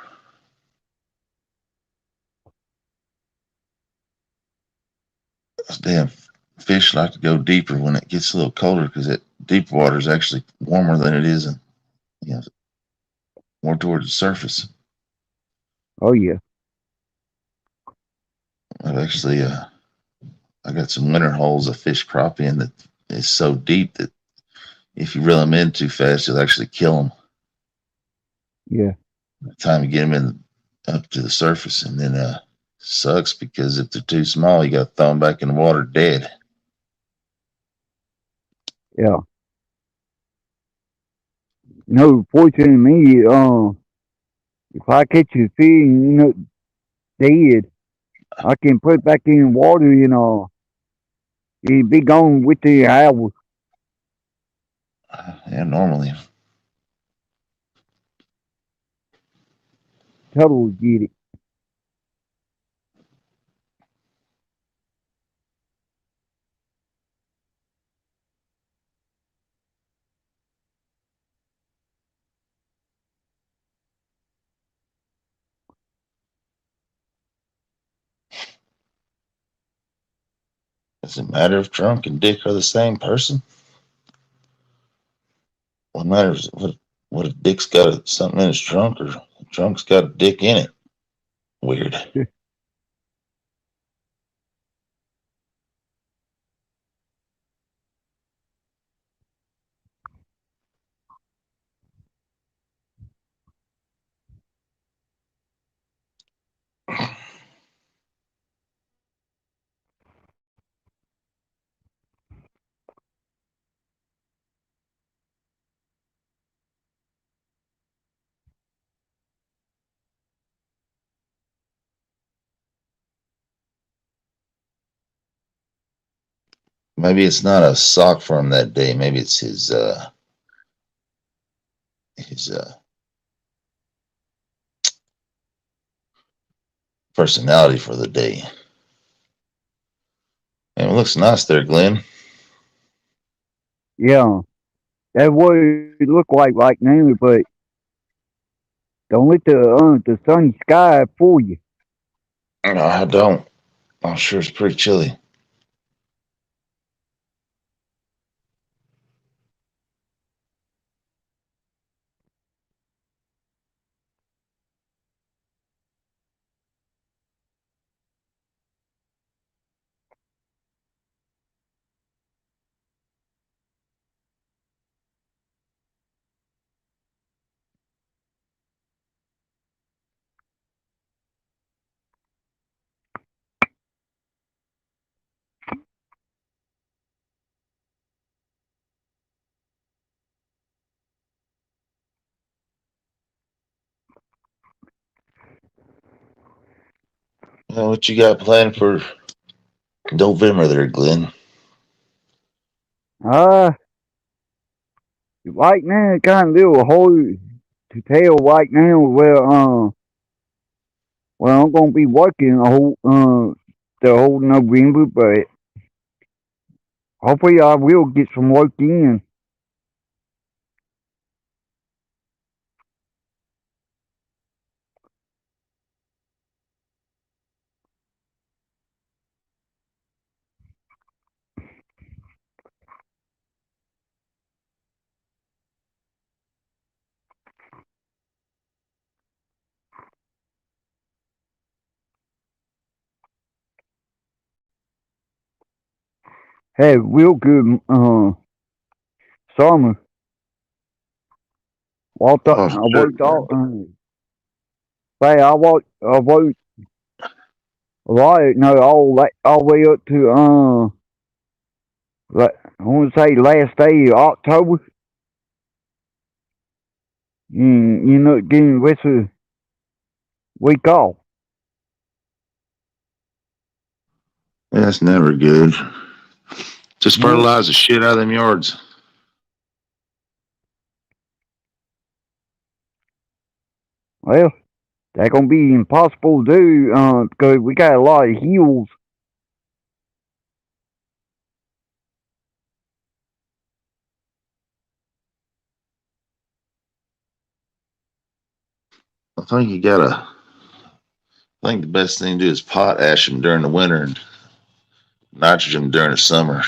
Those damn fish like to go deeper when it gets a little colder because it deeper water is actually warmer than it is, and you know, more towards the surface. Oh, yeah. I've actually, I got some winter holes of fish crop in that is so deep that if you reel them in too fast, you'll actually kill them. Yeah. By the time you get them in up to the surface, and then sucks because if they're too small, you got to throw them back in the water dead. Yeah. No, fortunately, me, if I catch a fish, dead, I can put it back in the water, it'll be gone with the hour. Yeah, normally. Tuttle will get it. Does it matter if drunk and dick are the same person? What matters? What if Dick's got something in his trunk, or the trunk's got a dick in it? Weird. Maybe it's not a sock for him that day. Maybe it's his personality for the day. And it looks nice there, Glenn. Yeah, that's what it look like right now. But don't let the sunny sky fool you. No, I don't. I'm sure it's pretty chilly. What you got planned for November there, Glenn? Uh, right now, kind of little hard to tell right now. Well, I'm gonna be working the whole November, but hopefully I will get some work in. Had real good summer. Oh, I sure. worked all. Say I worked a lot. No, all the way up to like, I want to say last day of October. And getting the rest of the week off. That's never good. Just No, fertilize the shit out of them yards. well, that's gonna be impossible to do because we got a lot of hills. I think you gotta. I think the best thing to do is potash them during the winter and nitrogen during the summer.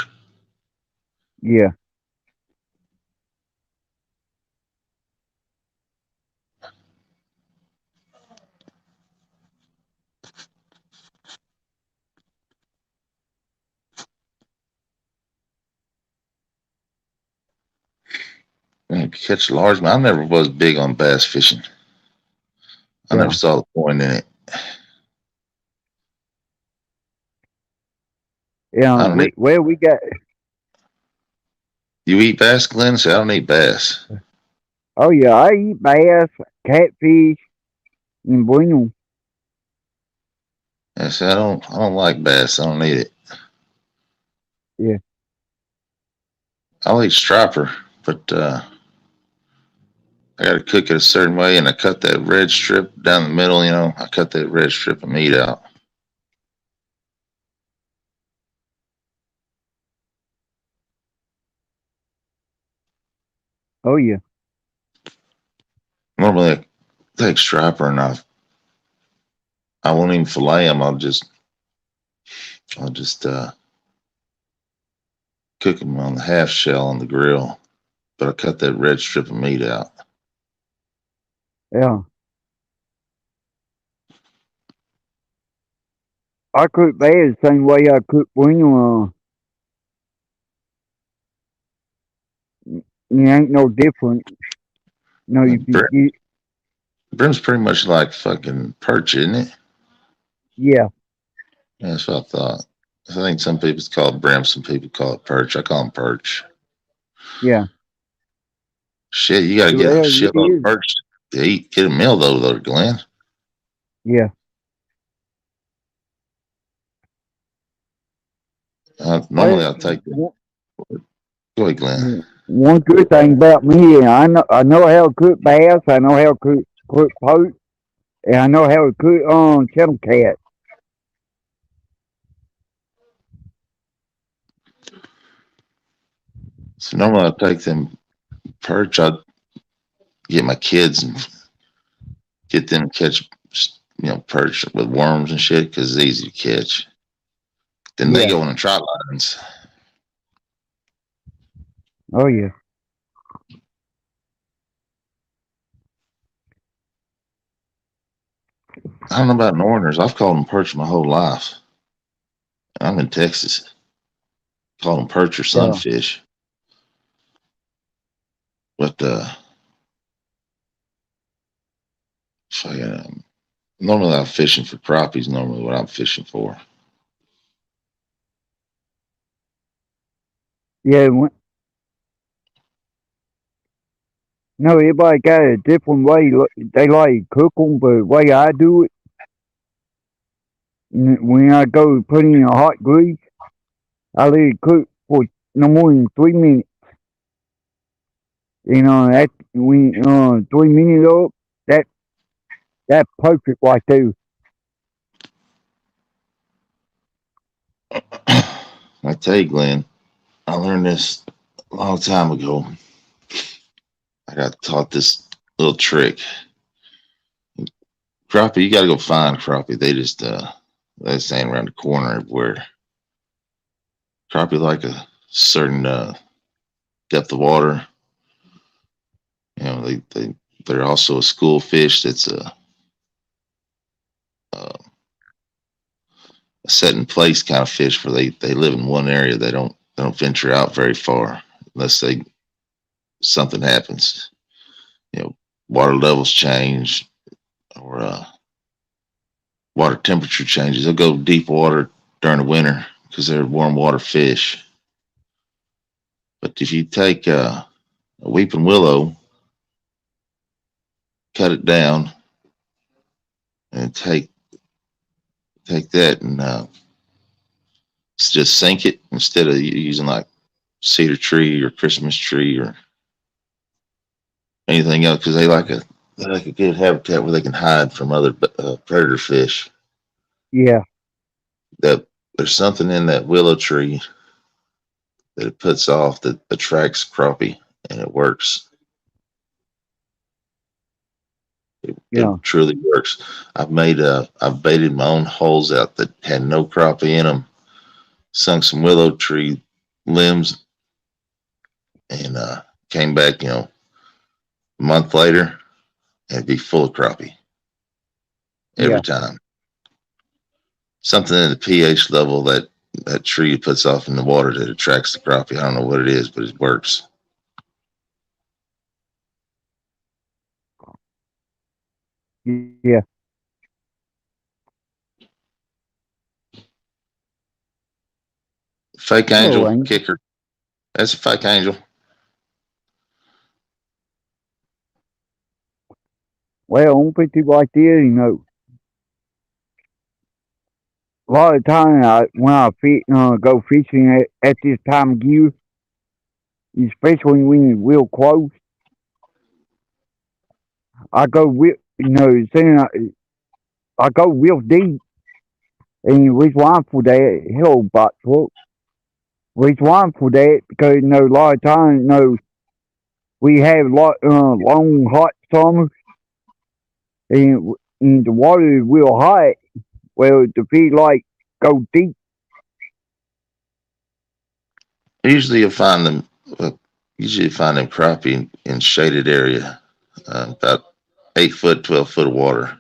Yeah. And if you catch large, I never was big on bass fishing. I never Yeah. saw the point in it. Yeah. I don't eat. Well, we got. You eat bass, Glenn? Say I don't eat bass. Oh yeah, I eat bass, catfish, and brim. I say I don't. I don't like bass. I don't eat it. Yeah. I'll eat striper, but I got to cook it a certain way, and I cut that red strip down the middle. I cut that red strip of meat out. Oh yeah. Normally, I take striper, and I won't even fillet them. I'll just cook them on the half shell on the grill. But I cut that red strip of meat out. Yeah. I cook bass the same way I cook brim. It ain't no different. You know, if you get, Brim's pretty much like fucking perch, isn't it? yeah, Yeah, that's what I thought. I think some people call it brim, some people call it perch. I call them perch. yeah. Shit, you gotta get a Well, it shitload of is. perch to eat. Get a meal though, Glenn. Yeah. Normally Well, I'll take the. Go ahead, Glenn. one good thing about me, I know how to cook bass. I know how to cook poach, and I know how to cook channel cat. So normally I'll take them perch. I'd get my kids and get them to catch, perch with worms and shit because it's easy to catch. Then they Yeah. go on the trot lines. Oh yeah. I don't know about Northerners. I've called them perch my whole life. I'm in Texas. Call them perch or Yeah. sunfish. But if normally I'm fishing for crappies. Normally what I'm fishing for. Yeah. No, everybody got a different way. They like cook them, but the way I do it, when I go put in a hot grease, I let it cook for no more than 3 minutes. That when 3 minutes up, that that's perfect right there. I tell you, Glenn, I learned this a long time ago. I got taught this little trick. Crappie, you got to go find crappie. They stand around the corner everywhere. Crappie like a certain depth of water. They're also a school fish. That's a set in place kind of fish where they live in one area. They don't venture out very far unless something happens. Water levels change or water temperature changes. They'll go deep water during the winter because they're warm water fish. But if you take a weeping willow, cut it down, and take that and just sink it instead of using like cedar tree or Christmas tree or anything else because they like a good habitat where they can hide from other predator fish. Yeah, That there's something in that willow tree that it puts off that attracts crappie, and it works. It yeah, truly works. I've baited my own holes out that had no crappie in them. Sunk some willow tree limbs and came back, a month later and it'd be full of crappie every yeah, time. Something in the pH level that tree puts off in the water that attracts the crappie. I don't know what it is, but it works. yeah. Fake Oh, angel and kicker. That's a fake angel. well, on pretty like this, a lot of time when I go fishing at this time of year, especially when it's real close, I go saying I go real deep, and reach one for that hell box hook. Reach one for that because a lot of times we have long hot summers, and the water is real hot. Well, the fish like go deep. Usually you find them. Usually you find them crappie in shaded area, about 8 foot, 12 foot of water.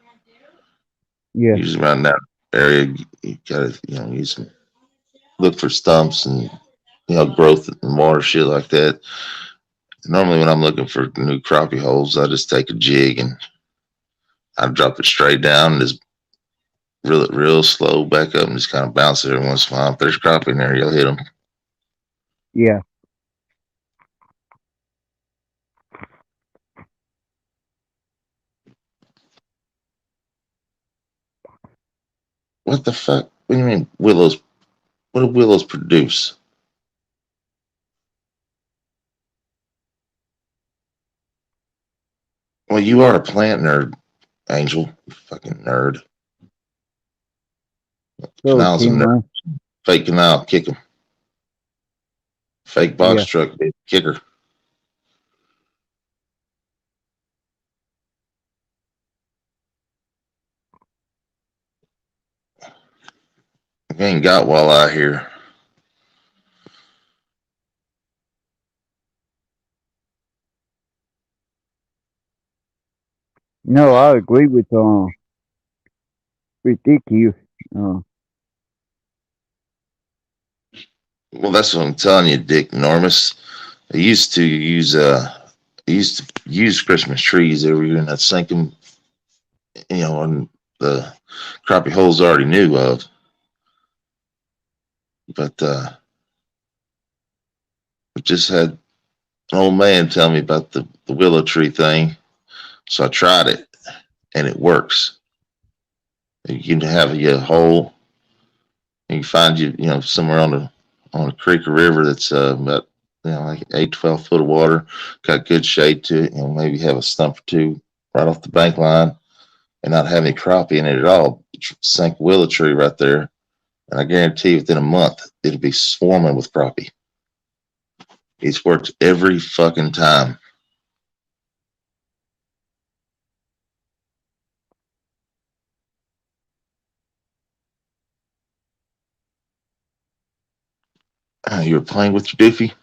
Yeah. Usually around that area, you gotta look for stumps and growth in water, shit like that. Normally, when I'm looking for new crappie holes, I just take a jig and I drop it straight down and just reel it real slow back up and just kind of bounce it every once in a while. If there's crappie in there, you'll hit them. Yeah. What the fuck? What do you mean willows? What do willows produce? Well, you are a plant nerd, Angel. You fucking nerd. So, Canal's a nerd. Timber. Fake canal, kick him. Fake box Yeah. truck, kicker. We ain't got walleye here. No, I agree with Dicky. Well, that's what I'm telling you, Dick Enormous. I used to use Christmas trees. They were in that sinking, on the crappie holes I already knew of. But I just had an old man tell me about the willow tree thing. So I tried it, and it works. You can have a hole, and you find somewhere on a creek or river that's about like 8-12 foot of water, got good shade to it, maybe have a stump or two right off the bank line, and not have any crappie in it at all. Sink willow tree right there, and I guarantee within a month it'll be swarming with crappie. It's worked every fucking time. You were playing with your doofy?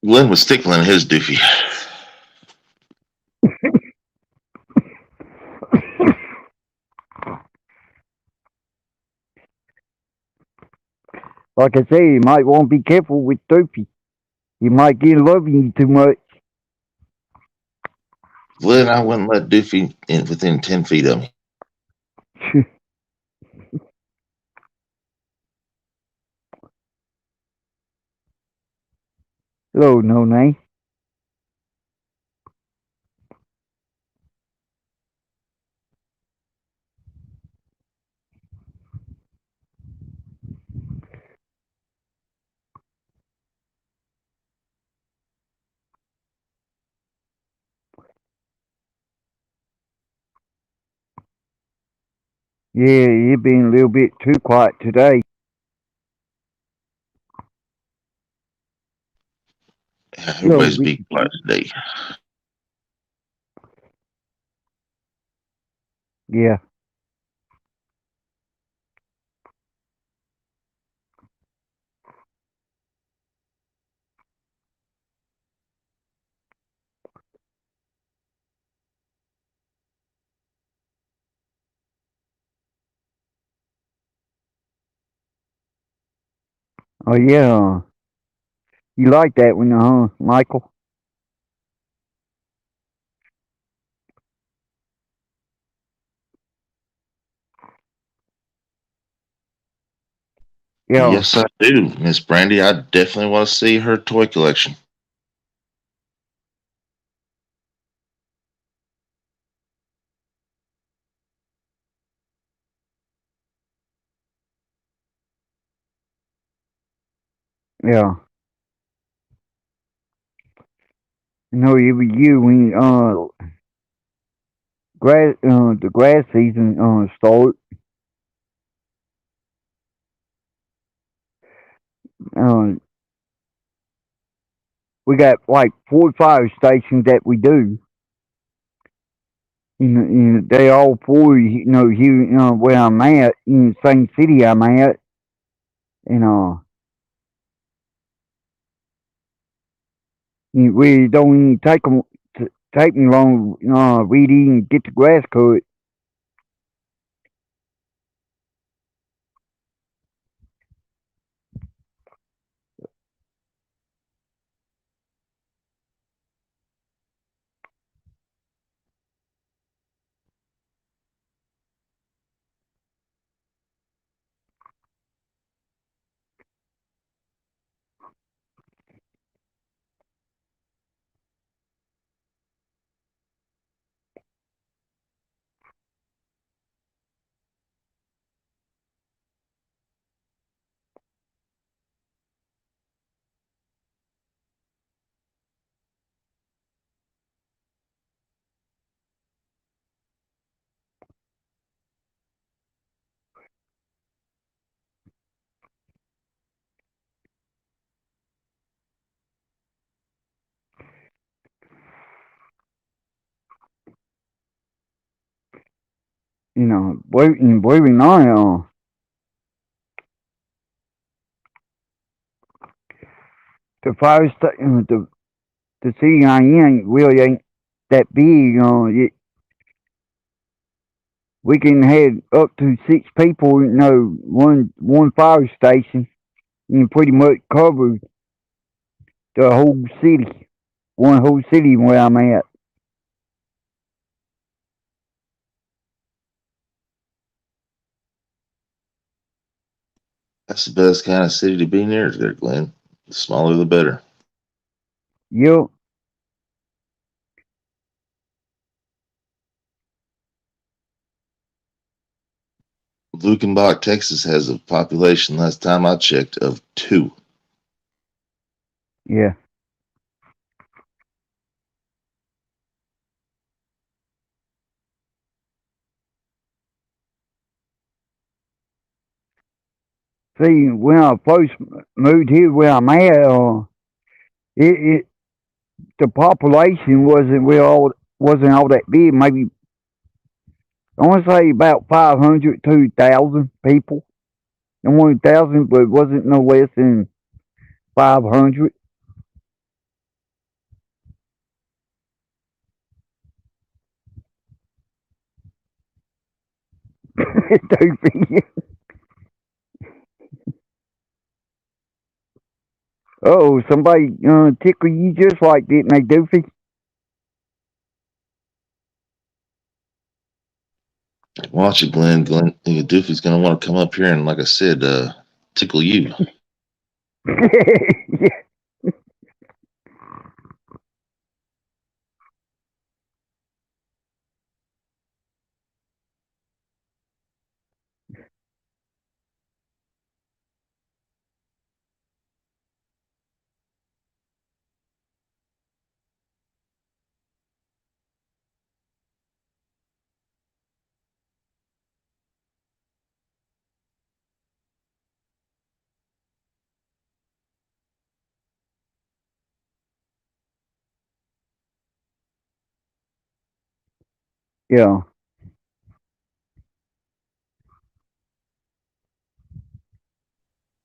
Glenn was tickling his doofy. Like I say, you might want to be careful with Doofy. You might get loving you too much. Glenn, I wouldn't let Doofy in within 10 feet of me. Oh, no name. Yeah, you've been a little bit too quiet today. Everybody's being quiet today. Yeah. Oh, yeah. You like that one, huh, Michael? Yeah. Yes, I do, Miss Brandy. I definitely want to see her toy collection. Yeah. No, every year when the grass season start, we got like 4 fire stations that we do. They all four, here, where I'm at, in the same city I'm at, and We don't even take me long. We didn't get the grass cut. Believe it or not, the fire station, the city I ain't really ain't that big. We can have up to 6 people. One fire station, and pretty much cover the whole city. One whole city where I'm at. That's the best kind of city to be near there, Glenn. The smaller, the better. Yep. Lukenbach, Texas has a population, last time I checked, of 2. Yeah. See, when I first moved here where I'm at, it the population wasn't all that big. Maybe I want to say about 500 to 1,000 people. And 1,000, but it wasn't no less than 500. Doofy. Oh, somebody tickle you just like, didn't they, Doofy? Watch it, Glenn. Doofy's going to want to come up here and, like I said, tickle you. Yeah. Yeah.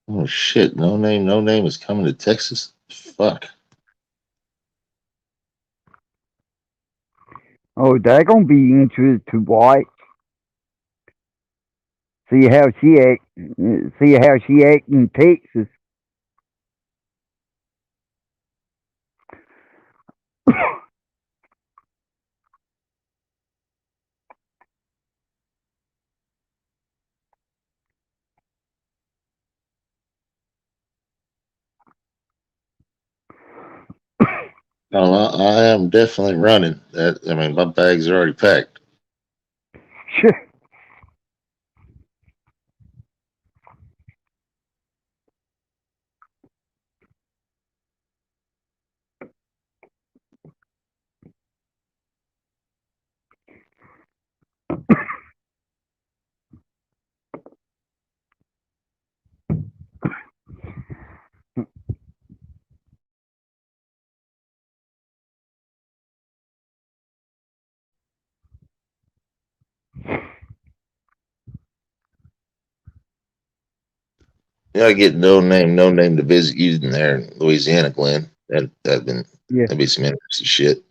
Oh, shit. No name is coming to Texas? Fuck. Oh, they're gonna be interested to watch. See how she act. See how she act in Texas. No, I am definitely running. My bags are already packed. Yeah, I get no name to visit you in there in Louisiana, Glenn. That'd been Yeah. That'd be some interesting shit.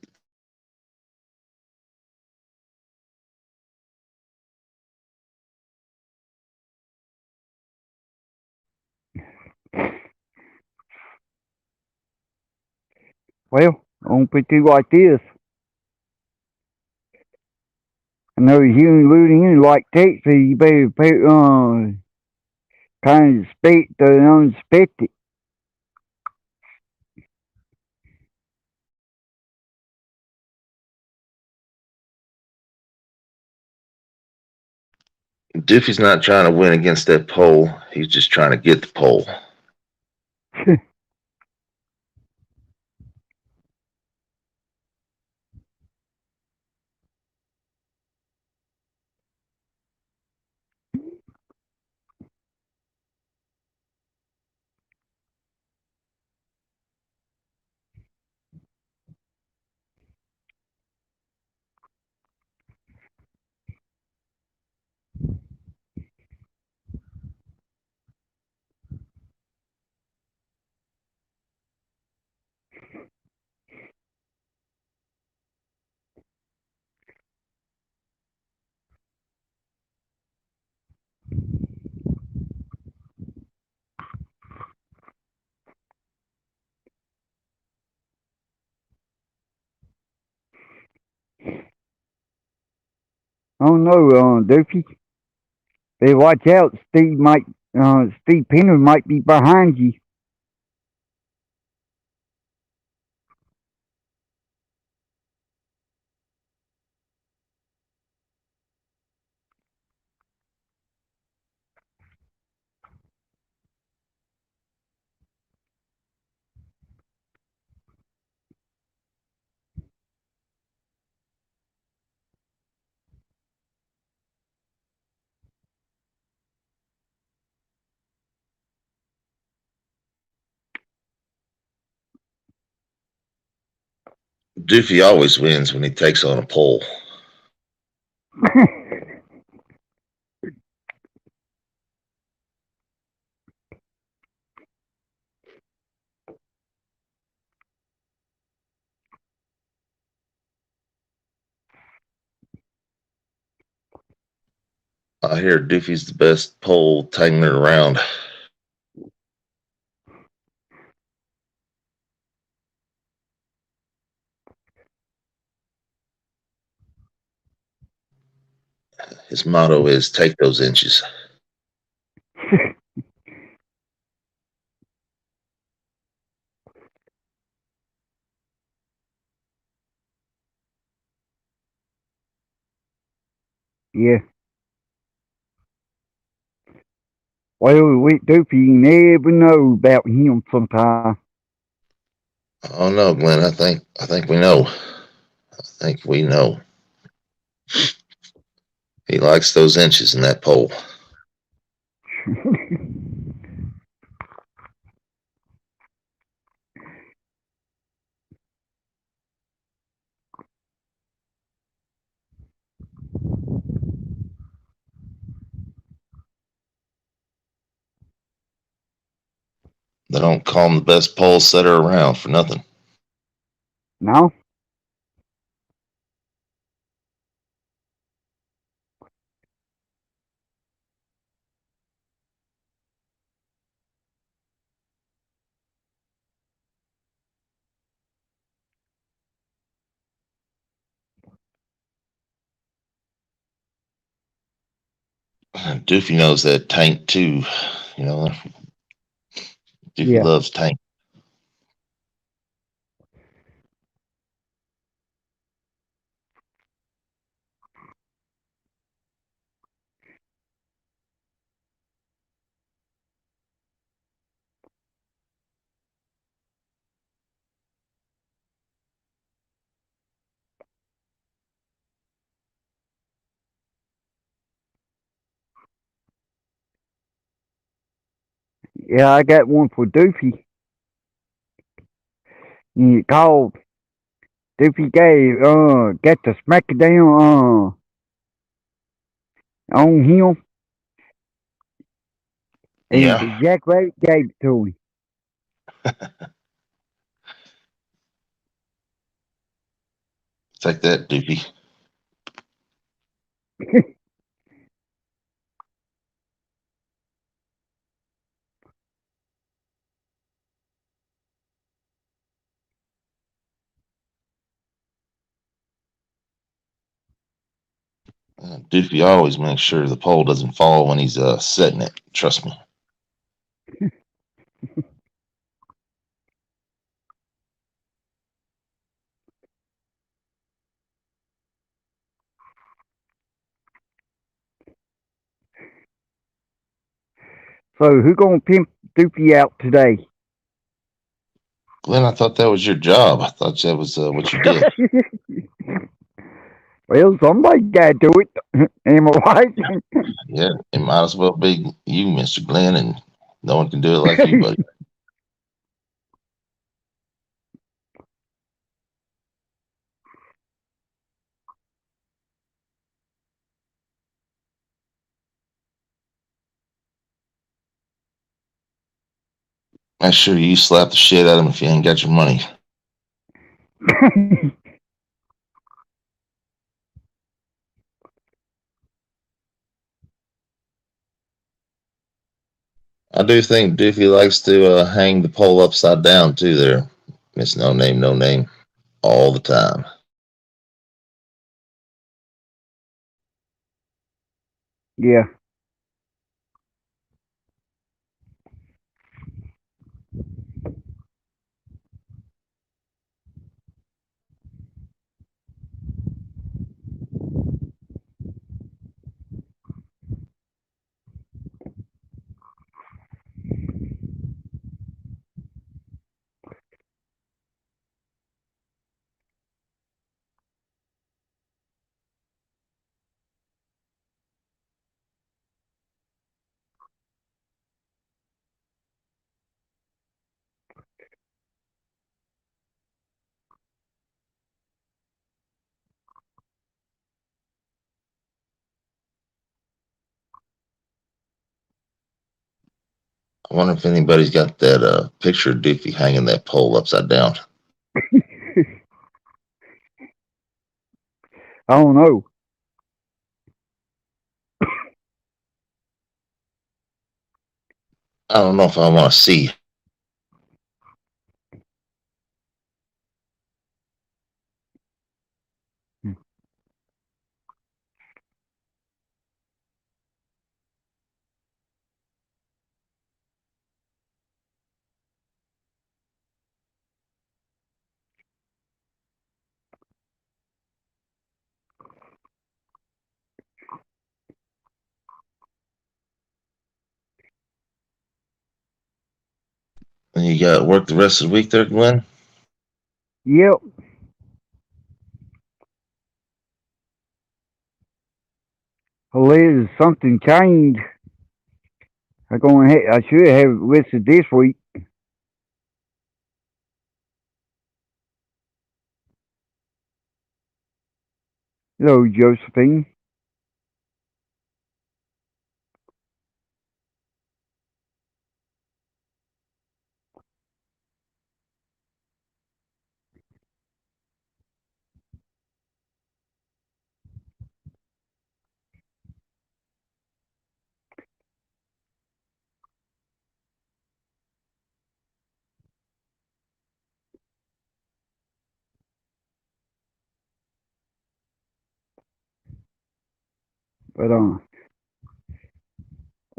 Well, on put it like this. I know you living in like Texas, you better pay, kind of expect the unexpected. Doofy's not trying to win against that pole. He's just trying to get the pole. Oh no, Doofy. They watch out. Steve Pinner might be behind you. Doofy always wins when he takes on a pole. I hear Doofy's the best pole tangler around. His motto is take those inches. Yeah. Well, with Doofy, you never know about him sometime. Oh no, Glenn. I think we know. I think we know. He likes those inches in that pole. They don't call him the best pole setter around for nothing. No? Doofy knows that Tank too. You know, Doofy Yeah. loves Tank. Yeah, I got one for Doofy. You called Doofy gave, got the smack it down, on him. Yeah. And Jack Rabbit gave it to him. Take that, Doofy. Doofy always makes sure the pole doesn't fall when he's setting it. Trust me. So who gonna pimp Doofy out today? Glenn, I thought that was your job. I thought that was what you did. Well, somebody gotta do it. Am I right? Yeah, it might as well be you, Mr. Glenn, and no one can do it like you, buddy. Make sure you slap the shit out of him if you ain't got your money. I do think Doofy likes to hang the pole upside down too. There, Miss No Name, No Name, all the time. Yeah. I wonder if anybody's got that picture of Doofy hanging that pole upside down. I don't know. I don't know if I want to see. And you got work the rest of the week there, Glenn? Yep. Unless something changed. I should have it listed this week. Hello, Josephine. But I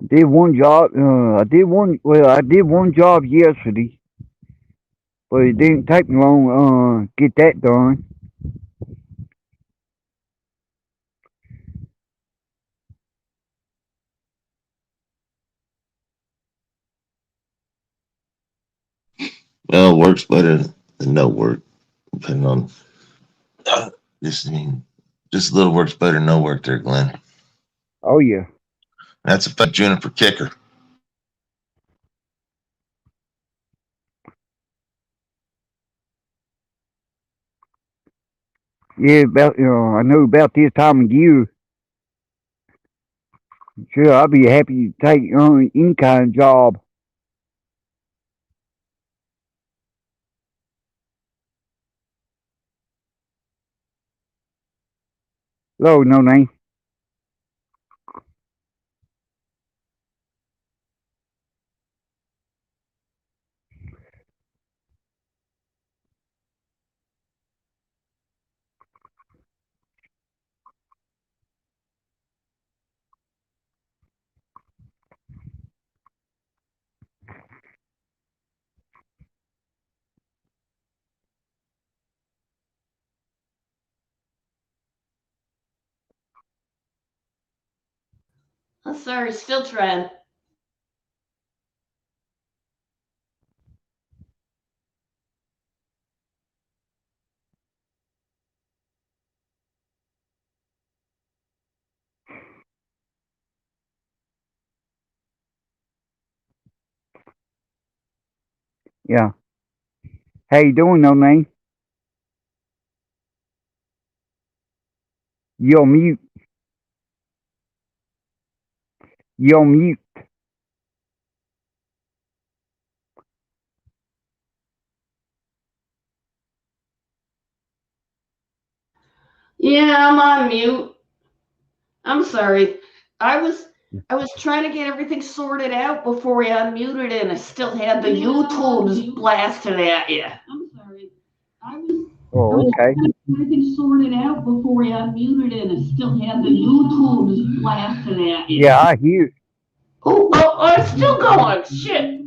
did one job. I did one job yesterday, but it didn't take me long get that done. Well, work's better than no work, depending on just. I mean, just a little work's better than no work there, Glenn. Oh yeah. That's a fact, Juniper Kicker. Yeah, I know about this time of year. Sure, I'll be happy to take any kind of job. Hello, no name. Oh, sorry, still trying. Yeah. How you doing, no name? You on mute. You on mute. Yeah, I'm on mute. I'm sorry. I was trying to get everything sorted out before we unmuted it, and I still had the YouTubes blasting at you. I'm sorry. I Oh, was okay. trying to get everything sorted out before we unmuted it, and I still had the YouTubes blasting at you. Yeah, I hear. Oh, it's still going. Shit.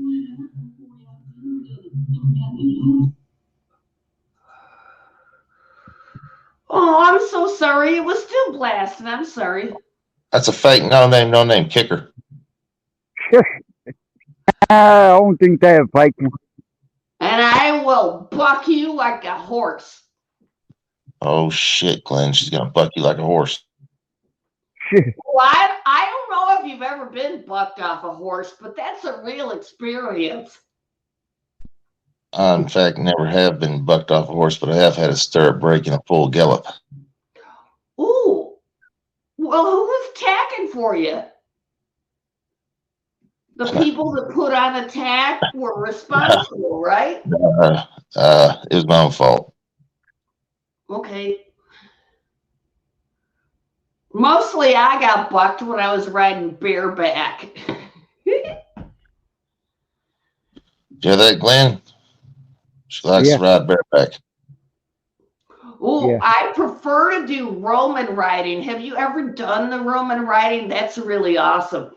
Oh, I'm so sorry. It was still blasting. I'm sorry. That's a fake no name kicker. I don't think they're fighting. And I will buck you like a horse. Oh shit, Glenn, she's gonna buck you like a horse. Well, I don't know if you've ever been bucked off a horse, but that's a real experience. I, in fact, never have been bucked off a horse, but I have had a stirrup break in a full gallop. Ooh. Well, who was tacking for you? The people that put on the tack were responsible, right? It was my own fault. Okay. Mostly I got bucked when I was riding bareback. You hear that, Glenn? She likes Yeah. to ride bareback. Oh, Yeah. I prefer to do Roman riding. Have you ever done the Roman riding? That's really awesome.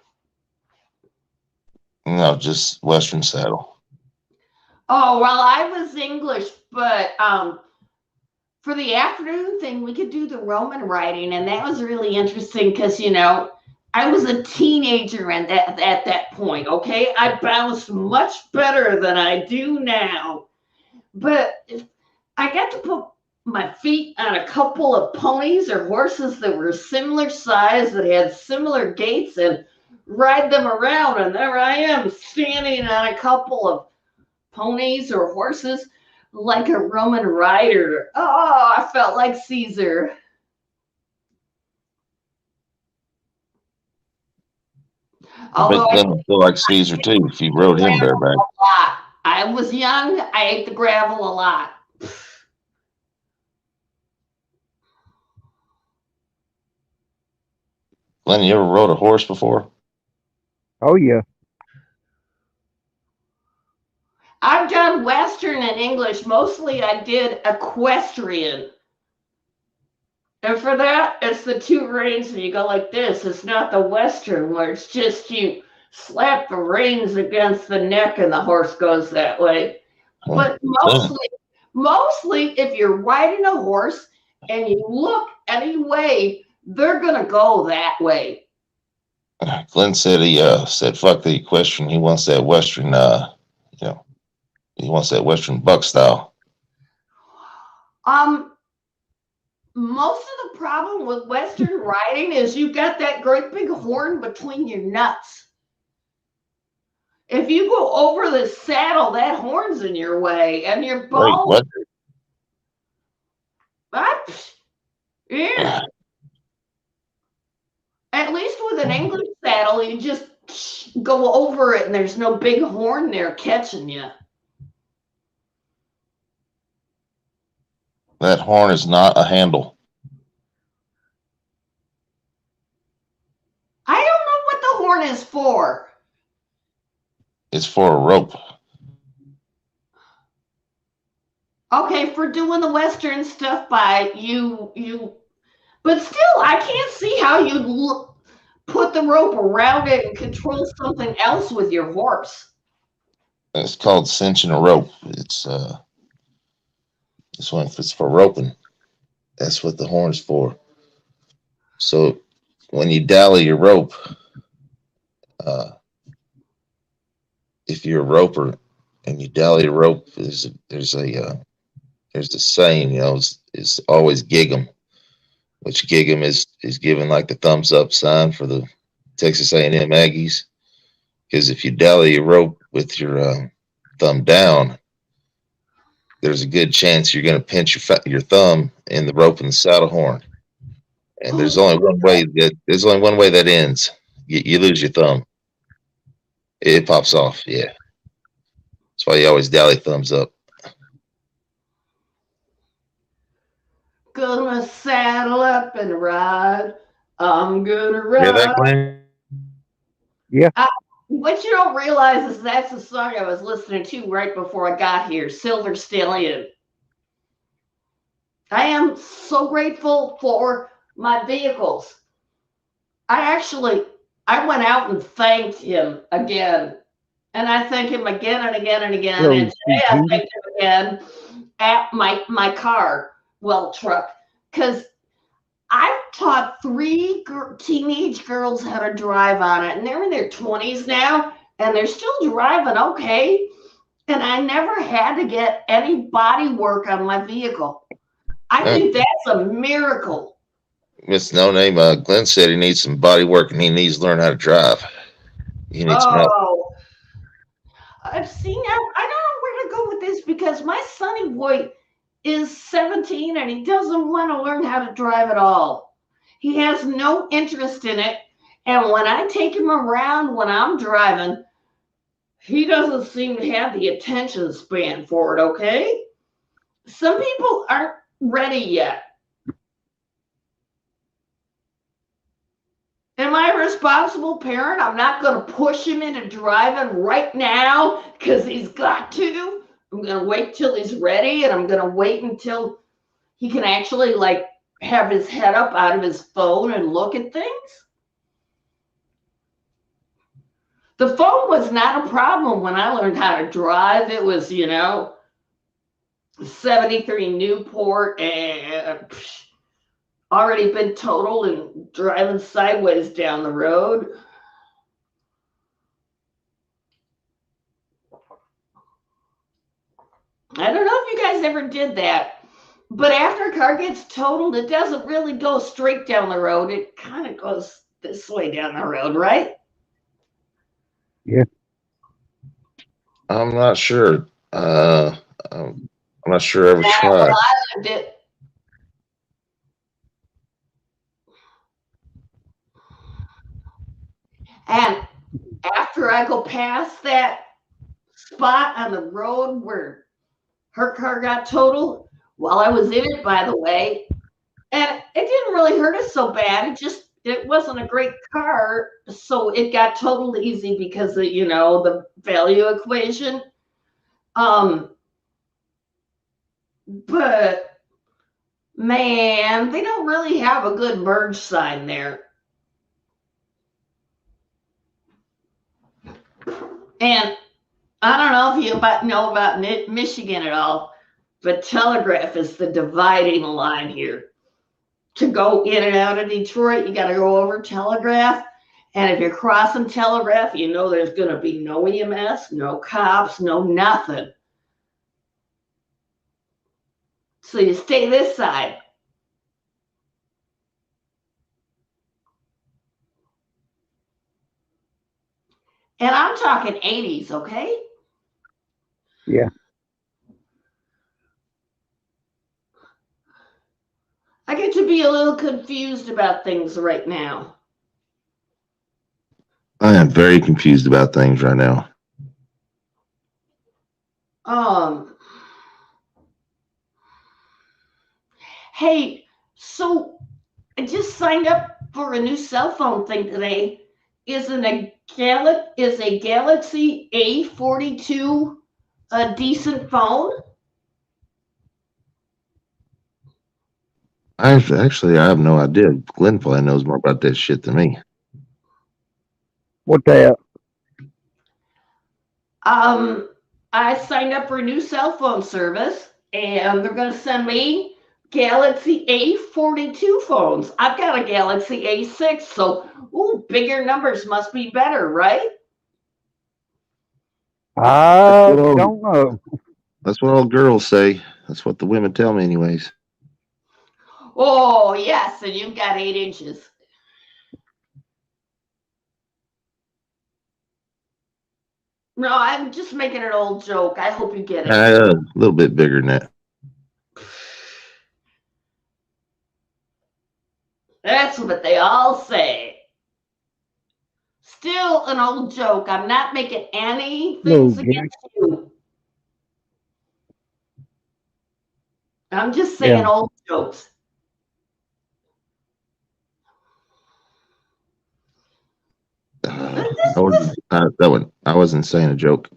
No, just Western saddle. Oh, well, I was English, but for the afternoon thing, we could do the Roman riding, and that was really interesting because, you know, I was a teenager at that point, okay? I bounced much better than I do now. But I got to put my feet on a couple of ponies or horses that were similar size, that had similar gaits, and ride them around. And there I am standing on a couple of ponies or horses like a Roman rider. Oh, I felt like Caesar. I bet Although I Glenn would feel like Caesar too if he rode him bareback. I was young, I ate the gravel a lot. Glenn, you ever rode a horse before? Oh yeah. I've done Western and English. Mostly I did equestrian. And for that, it's the two reins and you go like this. It's not the Western where it's just you slap the reins against the neck and the horse goes that way. But mostly if you're riding a horse and you look any way, they're going to go that way. Glenn said he said fuck the equestrian. He wants that Western you know, he wants that Western buck style. Most of the problem with Western riding is you've got that great big horn between your nuts. If you go over the saddle, that horn's in your way, and your ball. Wait, what? Yeah. At least with an English saddle, you just go over it, and there's no big horn there catching you. That horn is not a handle. for? It's for a rope. Okay, for doing the Western stuff by you, but still, I can't see how you put the rope around it and control something else with your horse. It's called cinching a rope. This one, if it's for roping, that's what the horn's for. So when you dally your rope, uh, if you're a roper and you dally a rope, there's a saying, it's always gig 'em, which gig 'em is giving like the thumbs up sign for the Texas A&M Aggies. Because if you dally your rope with your thumb down, there's a good chance you're going to pinch your thumb in the rope in the saddle horn. And there's only one way that ends. You lose your thumb. It pops off. Yeah, that's why you always dally thumbs up. Gonna saddle up and ride. I'm gonna ride. Hear that, Glenn? What you don't realize is that's the song I was listening to right before I got here, Silver Stallion. I am so grateful for my vehicles. I went out and thanked him again. And I thank him again and again and again. Well, And today I thanked him again at my car, truck. Because I've taught 3 teenage girls how to drive on it. And they're in their 20s now. And they're still driving okay. And I never had to get any body work on my vehicle. I think that's a miracle. Miss No Name, Glenn said he needs some body work and he needs to learn how to drive. He needs some help. I've seen. I don't know where to go with this because my sonny boy is 17 and he doesn't want to learn how to drive at all. He has no interest in it. And when I take him around when I'm driving, he doesn't seem to have the attention span for it, okay? Some people aren't ready yet. Am I a responsible parent? I'm not going to push him into driving right now because he's got to. I'm going to wait till he's ready, and I'm going to wait until he can actually have his head up out of his phone and look at things. The phone was not a problem when I learned how to drive. It was, 73 Newport and already been totaled and driving sideways down the road. I don't know if you guys ever did that, but after a car gets totaled, it doesn't really go straight down the road. It kind of goes this way down the road, right? Yeah. I'm not sure. I'm not sure I ever tried. Well, I learned it. And after I go past that spot on the road where her car got totaled, while I was in it, by the way, and it didn't really hurt us so bad. It wasn't a great car, so it got totaled easy because of, the value equation. But man, they don't really have a good merge sign there. And I don't know if you know about Michigan at all, but Telegraph is the dividing line here. To go in and out of Detroit, you got to go over Telegraph. And if you're crossing Telegraph, there's going to be no EMS, no cops, no nothing. So you stay this side. And I'm talking 80s, okay? Yeah. I get to be a little confused about things right now. I am very confused about things right now. Hey, so I just signed up for a new cell phone thing today. Is an Is a Galaxy A42 a decent phone? I have no idea. Glenn probably knows more about that shit than me. What that? I signed up for a new cell phone service, and they're going to send me Galaxy A42 phones. I've got a Galaxy A6, so bigger numbers must be better, right? I Well, don't know. that's what all girls say. That's what the women tell me, anyways. Oh, yes, and you've got 8 inches. No, I'm just making an old joke. I hope you get it. A little bit bigger than that. That's what they all say. Still an old joke. I'm not making any things against you. I'm just saying old jokes. I wasn't saying a joke.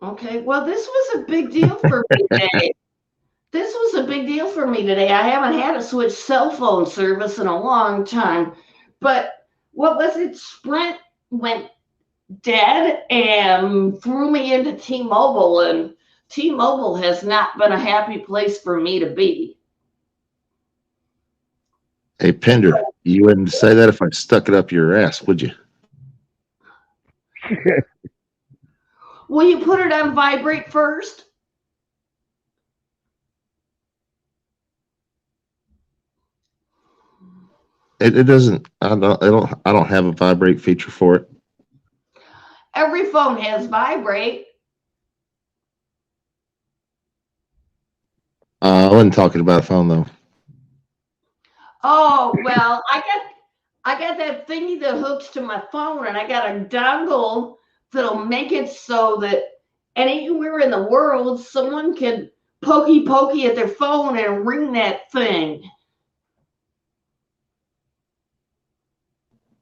Okay, well, this was a big deal for me today. I haven't had a switch cell phone service in a long time. But what was it? Sprint went dead and threw me into T-Mobile, and T-Mobile has not been a happy place for me to be. Hey, Pender, you wouldn't say that if I stuck it up your ass, would you? Will you put it on vibrate first? It doesn't. I don't have a vibrate feature for it. Every phone has vibrate. I wasn't talking about a phone though. Oh, well, I got that thingy that hooks to my phone, and I got a dongle that'll make it so that anywhere in the world someone can pokey at their phone and ring that thing.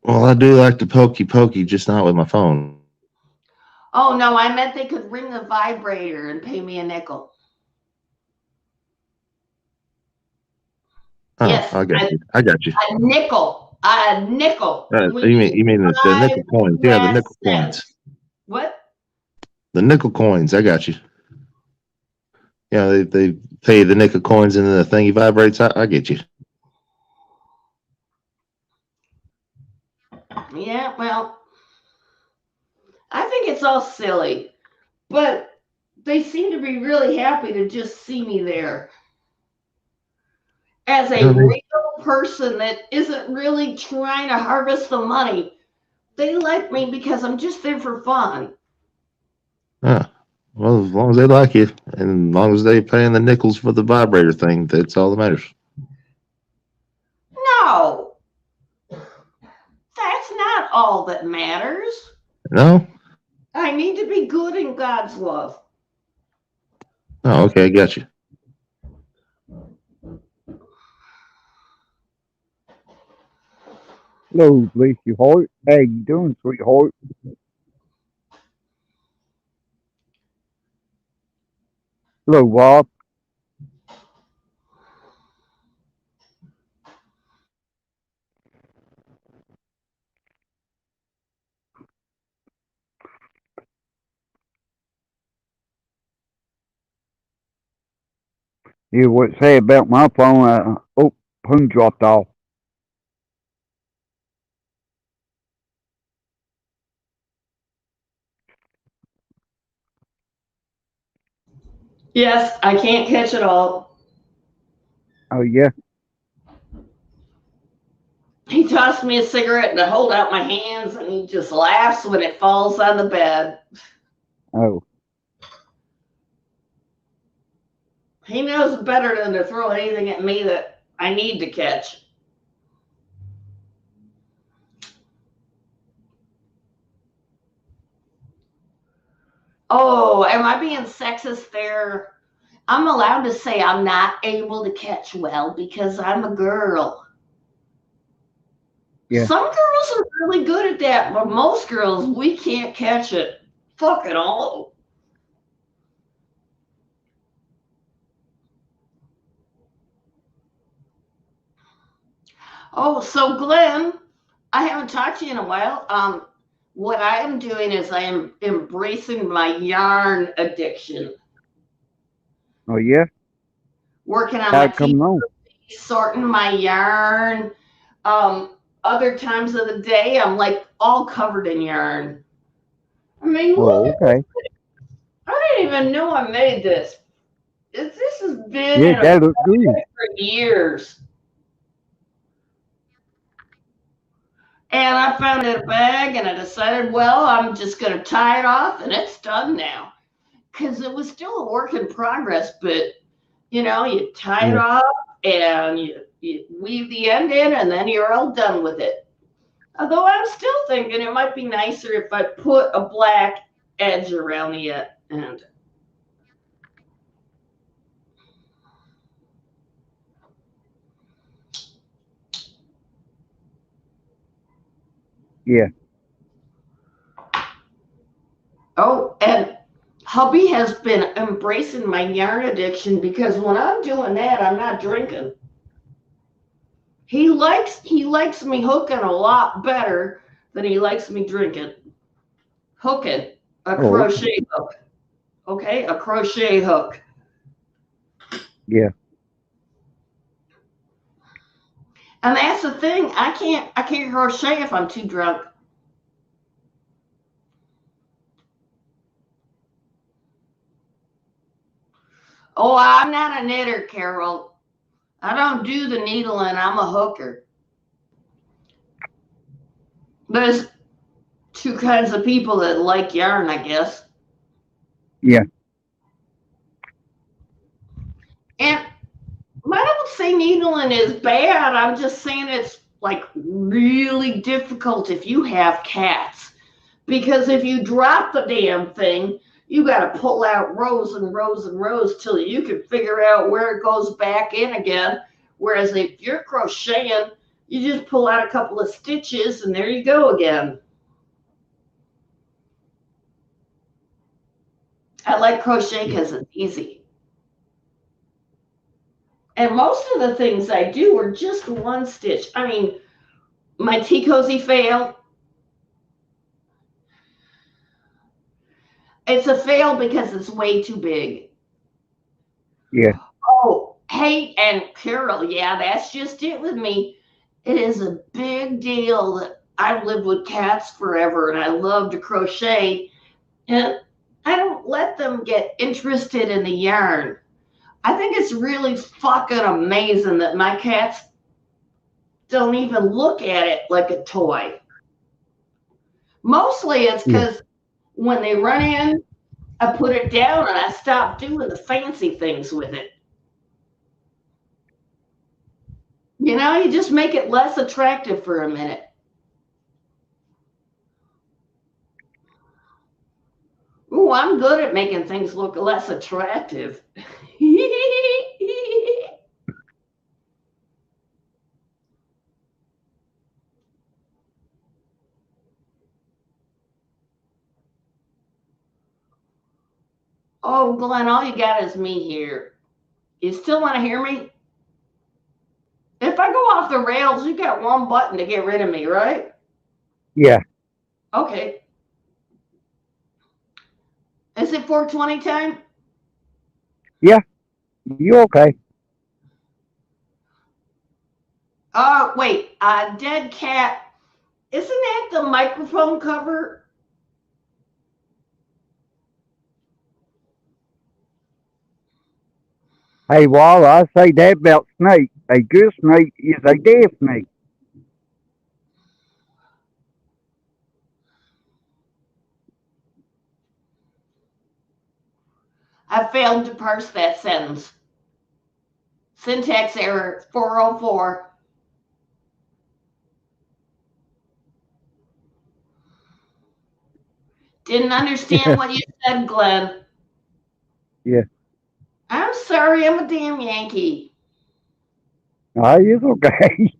Well, I do like to pokey, just not with my phone. Oh, no, I meant they could ring the vibrator and pay me a nickel. Oh, Yes, I got you. A nickel. You mean the nickel coins? Yeah, the nickel coins. What? The nickel coins. I got you. Yeah, they pay the nickel coins and then the thingy vibrates. I get you. Yeah, well, I think it's all silly, but they seem to be really happy to just see me there. As a real person that isn't really trying to harvest the money, they like me because I'm just there for fun. Yeah. Well, as long as they like you, and as long as they paying the nickels for the vibrator thing, that's all that matters. No, that's not all that matters. No? I need to be good in God's love. Oh, okay, I got you. Hello, bless your heart. How you doing, sweetheart? Hello, Rob. You what say about my phone? Phone dropped off. Yes, I can't catch it all. Oh yeah. He tossed me a cigarette and I hold out my hands, and he just laughs when it falls on the bed. Oh. He knows better than to throw anything at me that I need to catch. Oh, am I being sexist there? I'm allowed to say I'm not able to catch well because I'm a girl. Yeah. Some girls are really good at that, but most girls, we can't catch it. Fuck it all. Oh, so Glenn, I haven't talked to you in a while. What I am doing is I am embracing my yarn addiction. Oh yeah. Working on How my it come along? sorting my yarn. Other times of the day, I'm like all covered in yarn. I mean, Oh, look, okay. I didn't even know I made this. This has been Yeah, in a that look good. for years. And I found it a bag and I decided, well, I'm just going to tie it off and it's done now. Because it was still a work in progress, but you know, you tie it Yeah. off and you weave the end in and then you're all done with it. Although I'm still thinking it might be nicer if I put a black edge around the end. Yeah. Oh, and hubby has been embracing my yarn addiction because when I'm doing that, I'm not drinking. He likes me hooking a lot better than he likes me drinking. Hooking a Oh, okay. crochet hook. Okay, a crochet hook. Yeah. And that's the thing. I can't crochet if I'm too drunk. Oh, I'm not a knitter, Carol. I don't do the needling. I'm a hooker. There's two kinds of people that like yarn, I guess. Yeah. And I don't say needling is bad. I'm just saying it's like really difficult if you have cats. Because if you drop the damn thing, you got to pull out rows and rows and rows till you can figure out where it goes back in again. Whereas if you're crocheting, you just pull out a couple of stitches and there you go again. I like crochet because it's easy. And most of the things I do are just one stitch. I mean, my tea cozy fail, it's a fail because it's way too big. Yeah. Oh, hey, and Carol, yeah, that's just it with me. It is a big deal that I've lived with cats forever and I love to crochet. And I don't let them get interested in the yarn. I think it's really fucking amazing that my cats don't even look at it like a toy. Mostly it's Yeah. because when they run in, I put it down and I stop doing the fancy things with it. You know, you just make it less attractive for a minute. Ooh, I'm good at making things look less attractive. Oh, Glenn, all you got is me here. You still want to hear me? If I go off the rails, you got one button to get rid of me, right? Yeah. Okay. Is it 420 time? Yeah. You okay? Wait, dead cat. Isn't that the microphone cover? Hey, Wall, I say that about snake. A good snake is a dead snake. I failed to parse that sentence. Syntax error 404. Didn't understand what you said, Glenn. Yeah. I'm sorry, I'm a damn Yankee. It's okay.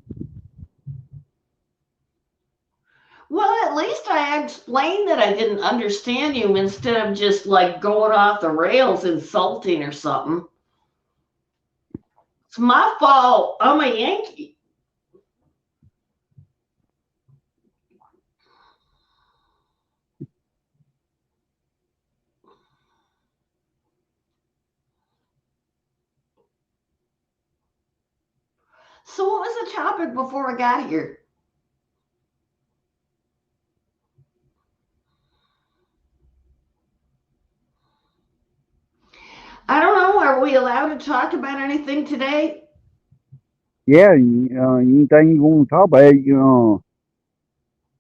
Well, at least I explained that I didn't understand you instead of just like going off the rails insulting or something. It's my fault. I'm a Yankee. So what was the topic before I got here? I don't know. Are we allowed to talk about anything today? Yeah, anything you want to talk about,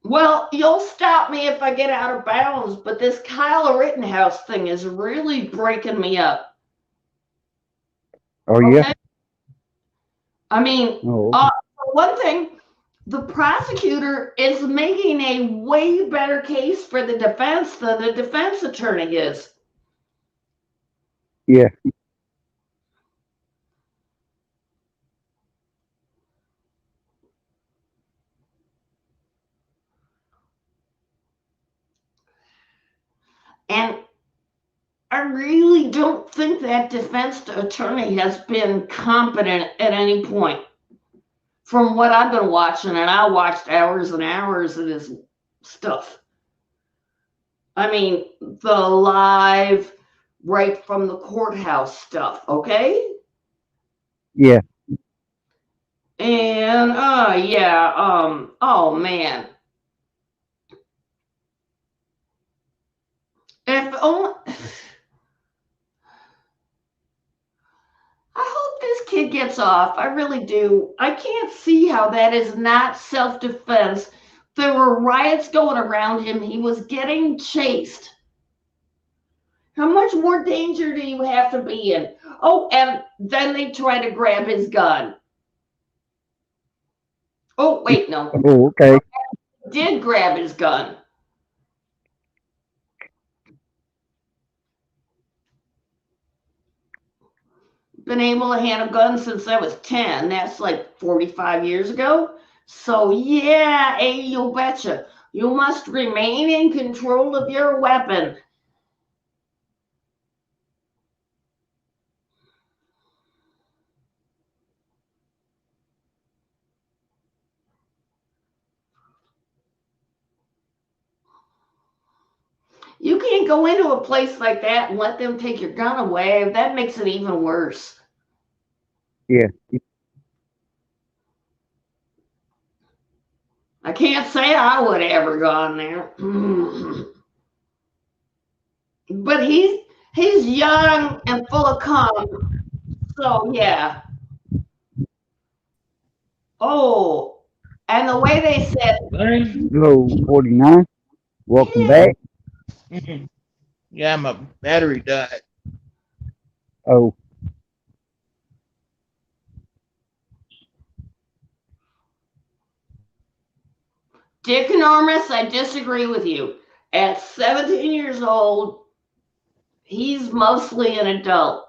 Well, you'll stop me if I get out of bounds, but this Kyle Rittenhouse thing is really breaking me up. oh yeah. I mean, Oh, for one thing, the prosecutor is making a way better case for the defense than the defense attorney is. yeah. And I really don't think that defense attorney has been competent at any point. From what I've been watching, and I watched hours and hours of this stuff. I mean, the live, right from the courthouse stuff, okay? Yeah. And yeah, oh man. If only I hope this kid gets off. I really do. I can't see how that is not self-defense. There were riots going around him. He was getting chased. How much more danger do you have to be in? Oh, and then they try to grab his gun. Oh, wait, no. Oh, okay. Did grab his gun. Been able to handle guns since I was 10. That's like 45 years ago. So yeah, hey, you betcha. You must remain in control of your weapon. You can't go into a place like that and let them take your gun away. That makes it even worse. Yeah. I can't say I would have ever gone there. But he's young and full of cum. So yeah. Oh, and the way they said, Hello, 49. Welcome back. Yeah, my battery died. Oh, Dick Enormous, I disagree with you. At 17 years old, he's mostly an adult.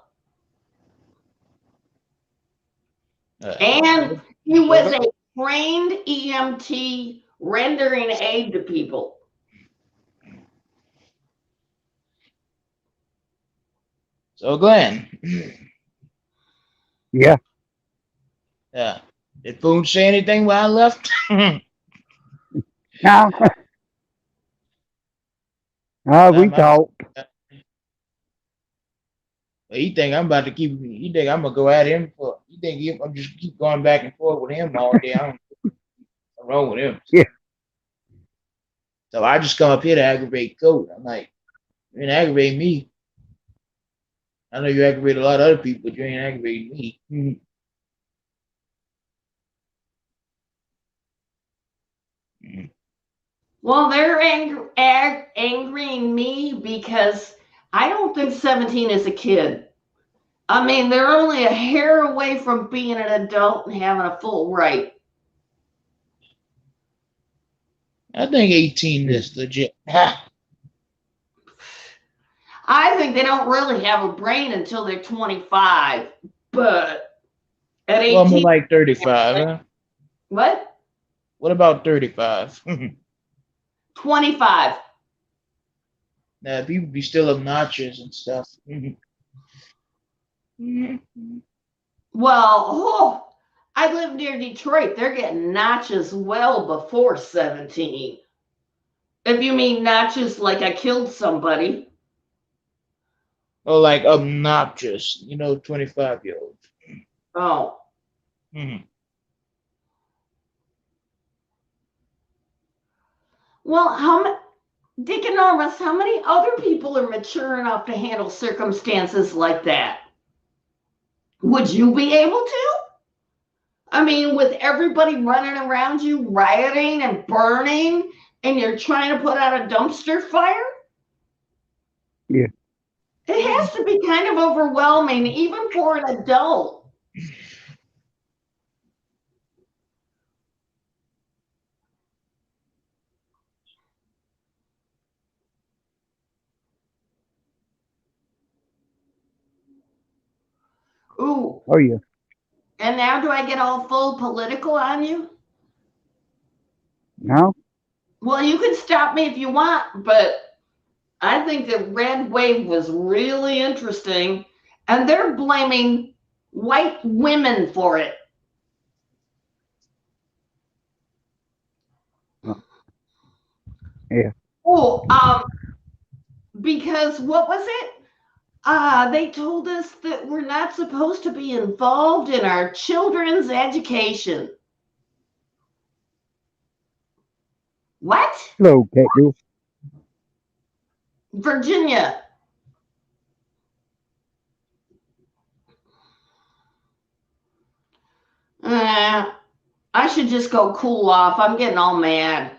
And he was a trained EMT rendering aid to people. So Glenn, yeah. yeah, did Boone say anything while I left? Now, we talked. You think I'm about to keep? You think I'm gonna go at him for? You think I'm just keep going back and forth with him all day? I don't know what's wrong with him. Yeah. So I just come up here to aggravate Coach. I'm like, you ain't aggravate me. I know you aggravate a lot of other people, but you ain't aggravating me. Well, they're angering me because I don't think 17 is a kid. I mean, they're only a hair away from being an adult and having a full right. I think 18 is legit. I think they don't really have a brain until they're 25, but at 18, well, more like 35. Huh? What? What about 35? 25. Now, people be still obnoxious and stuff. Well, I live near Detroit. They're getting notches well before 17. If you mean notches like I killed somebody. Or like obnoxious, 25-year-olds. Oh. Well, Dick Enormous, how many other people are mature enough to handle circumstances like that? Would you be able to? I mean, with everybody running around you, rioting and burning, and you're trying to put out a dumpster fire? Yeah. It has to be kind of overwhelming, even for an adult. Ooh. Oh yeah. And now do I get all full political on you? No. Well, you can stop me if you want, but I think the red wave was really interesting, and they're blaming white women for it. Yeah. Oh, because what was it? They told us that we're not supposed to be involved in our children's education. What? Hello, Cactus. Virginia. I should just go cool off. I'm getting all mad.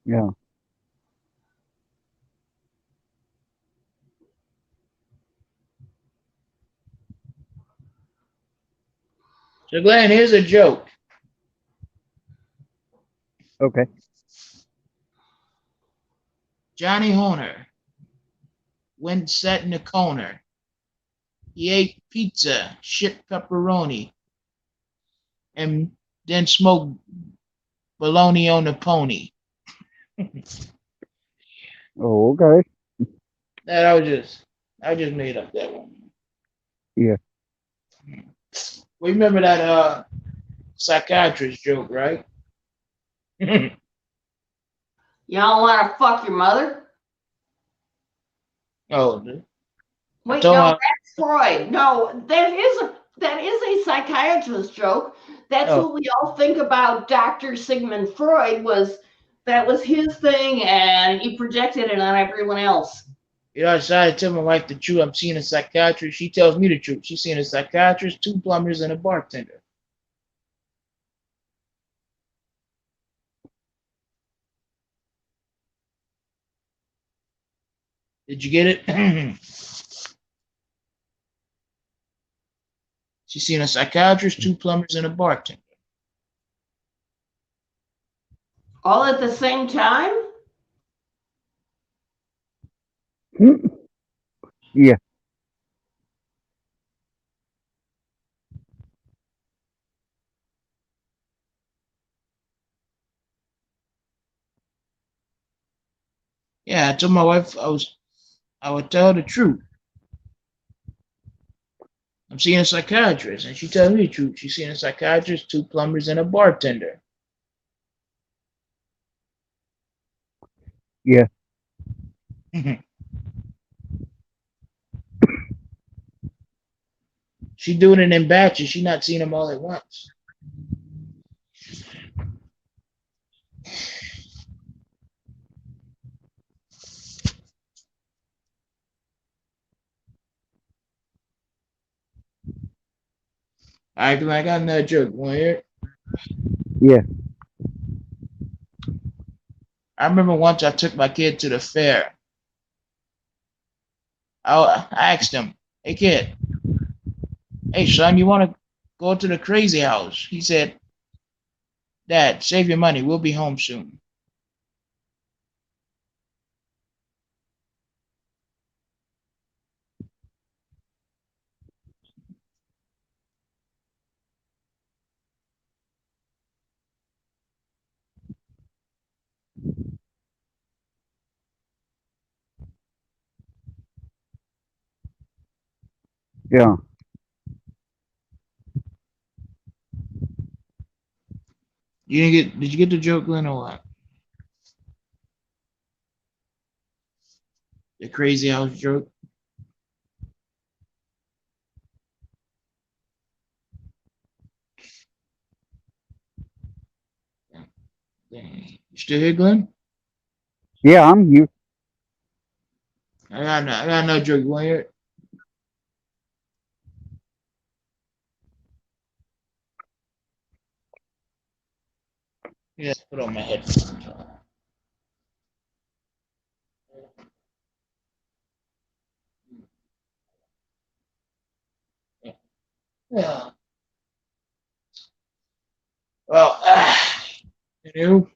Yeah. So, Glenn, here's a joke. Okay. Johnny Horner went sat in the corner. He ate pizza, shipped pepperoni, and then smoked bologna on the pony. Oh, okay. That I just made up that one. Yeah. Well, you remember that psychiatrist joke, right? Y'all want to fuck your mother? Oh, Wait, told no, my that's Freud. No, that is a psychiatrist joke. That's oh, what we all think about Dr. Sigmund Freud that was his thing and he projected it on everyone else. I decided to tell my wife the truth. I'm seeing a psychiatrist. She tells me the truth. She's seeing a psychiatrist, 2 plumbers, and a bartender. Did you get it? She's seeing a psychiatrist, 2 plumbers, and a bartender. All at the same time? Yeah. Yeah, I told my wife I would tell her the truth. I'm seeing a psychiatrist, and she tells me the truth. She's seeing a psychiatrist, 2 plumbers, and a bartender. Yeah. She doing it in batches. She's not seeing them all at once. I got another joke. Want to hear it? Yeah. I remember once I took my kid to the fair. I asked him, "Hey kid, hey son, you want to go to the crazy house?" He said, "Dad, save your money. We'll be home soon." Yeah. You didn't get? Did you get the joke, Glenn, or what? The crazy house joke. Dang. You still here, Glenn? Yeah, I'm you. I got no joke. You want to hear it? Yeah, put on my headphones. Yeah. Well, you know,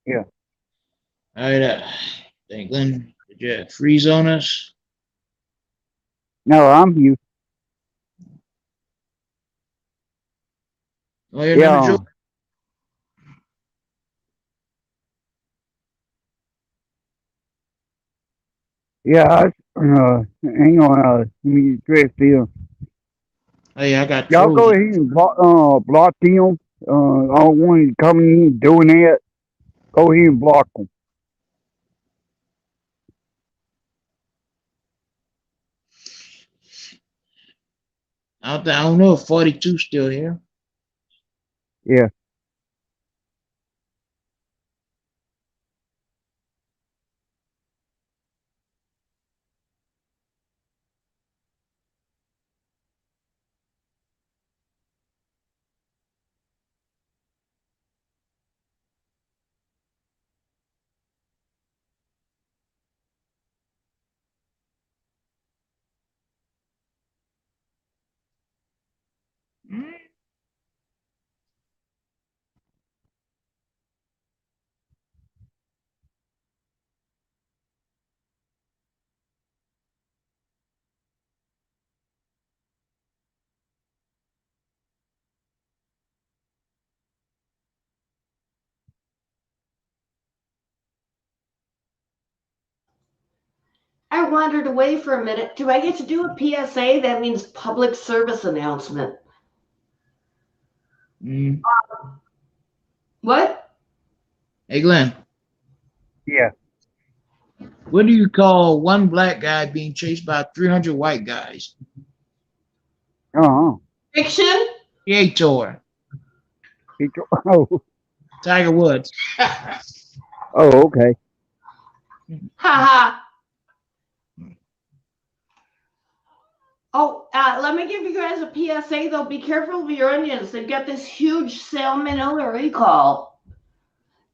Yeah. all right. Thank Glenn. Did you freeze on us? No, I'm you. Oh, you're another Yeah. joke. Yeah. Hang on. Let me dress here. Oh yeah, I got Y'all go frozen. ahead and block them. I don't want you coming in doing that. Go ahead and block them. I don't know if 42 still here. Yeah. I wandered away for a minute. Do I get to do a PSA? That means public service announcement. Mm. What? Hey Glenn, Yeah. what do you call one black guy being chased by 300 white guys? Uh-huh. Fiction? Creator. Oh. Tiger Woods. Oh. Okay. Haha. Oh, let me give you guys a PSA though. Be careful of your onions. They've got this huge salmonella recall.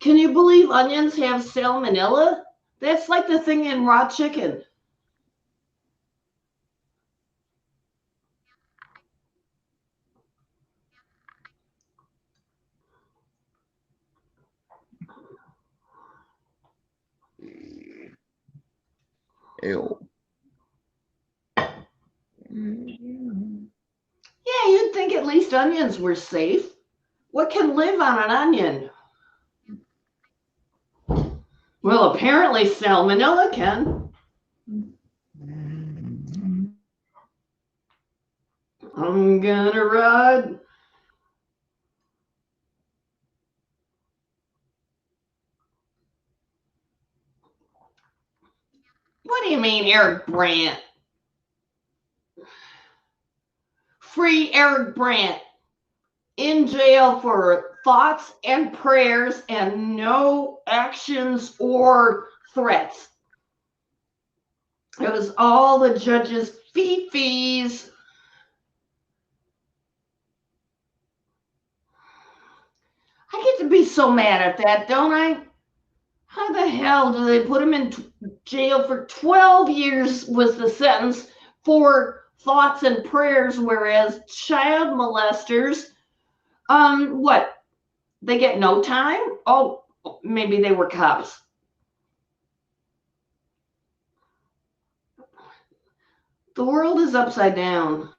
Can you believe onions have salmonella? That's like the thing in raw chicken. Ew. Yeah, you'd think at least onions were safe. What can live on an onion? Well, apparently salmonella can. I'm gonna ride. What do you mean, Eric Brandt? Free Eric Brandt in jail for thoughts and prayers and no actions or threats. It was all the judges' fee-fees. I get to be so mad at that, don't I? How the hell do they put him in jail for 12 years was the sentence for thoughts and prayers, whereas child molesters, what? They get no time? Oh, maybe they were cops. The world is upside down.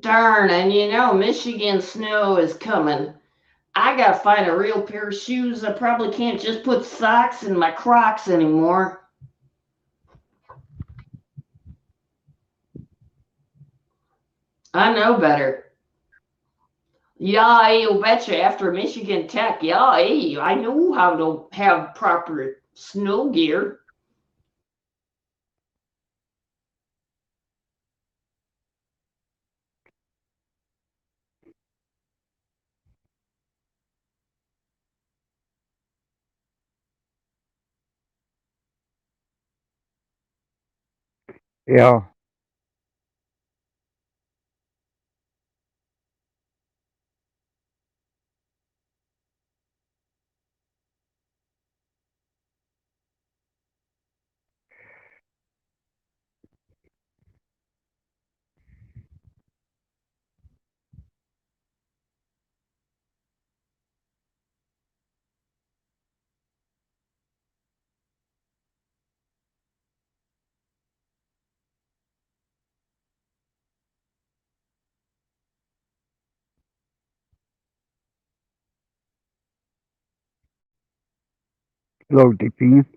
Darn, and you know, Michigan snow is coming. I gotta find a real pair of shoes. I probably can't just put socks in my Crocs anymore. I know better. Yeah, you betcha. After Michigan Tech, yeah, I know how to have proper snow gear. Yeah. Low defense.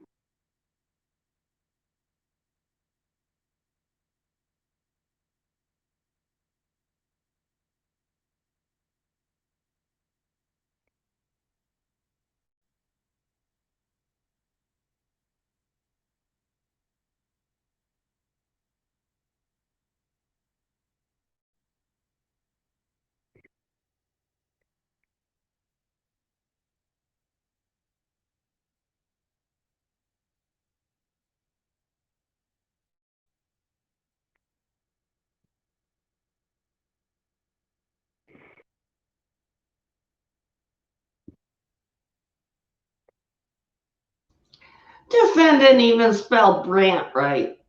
Defendant even spelled Brant right.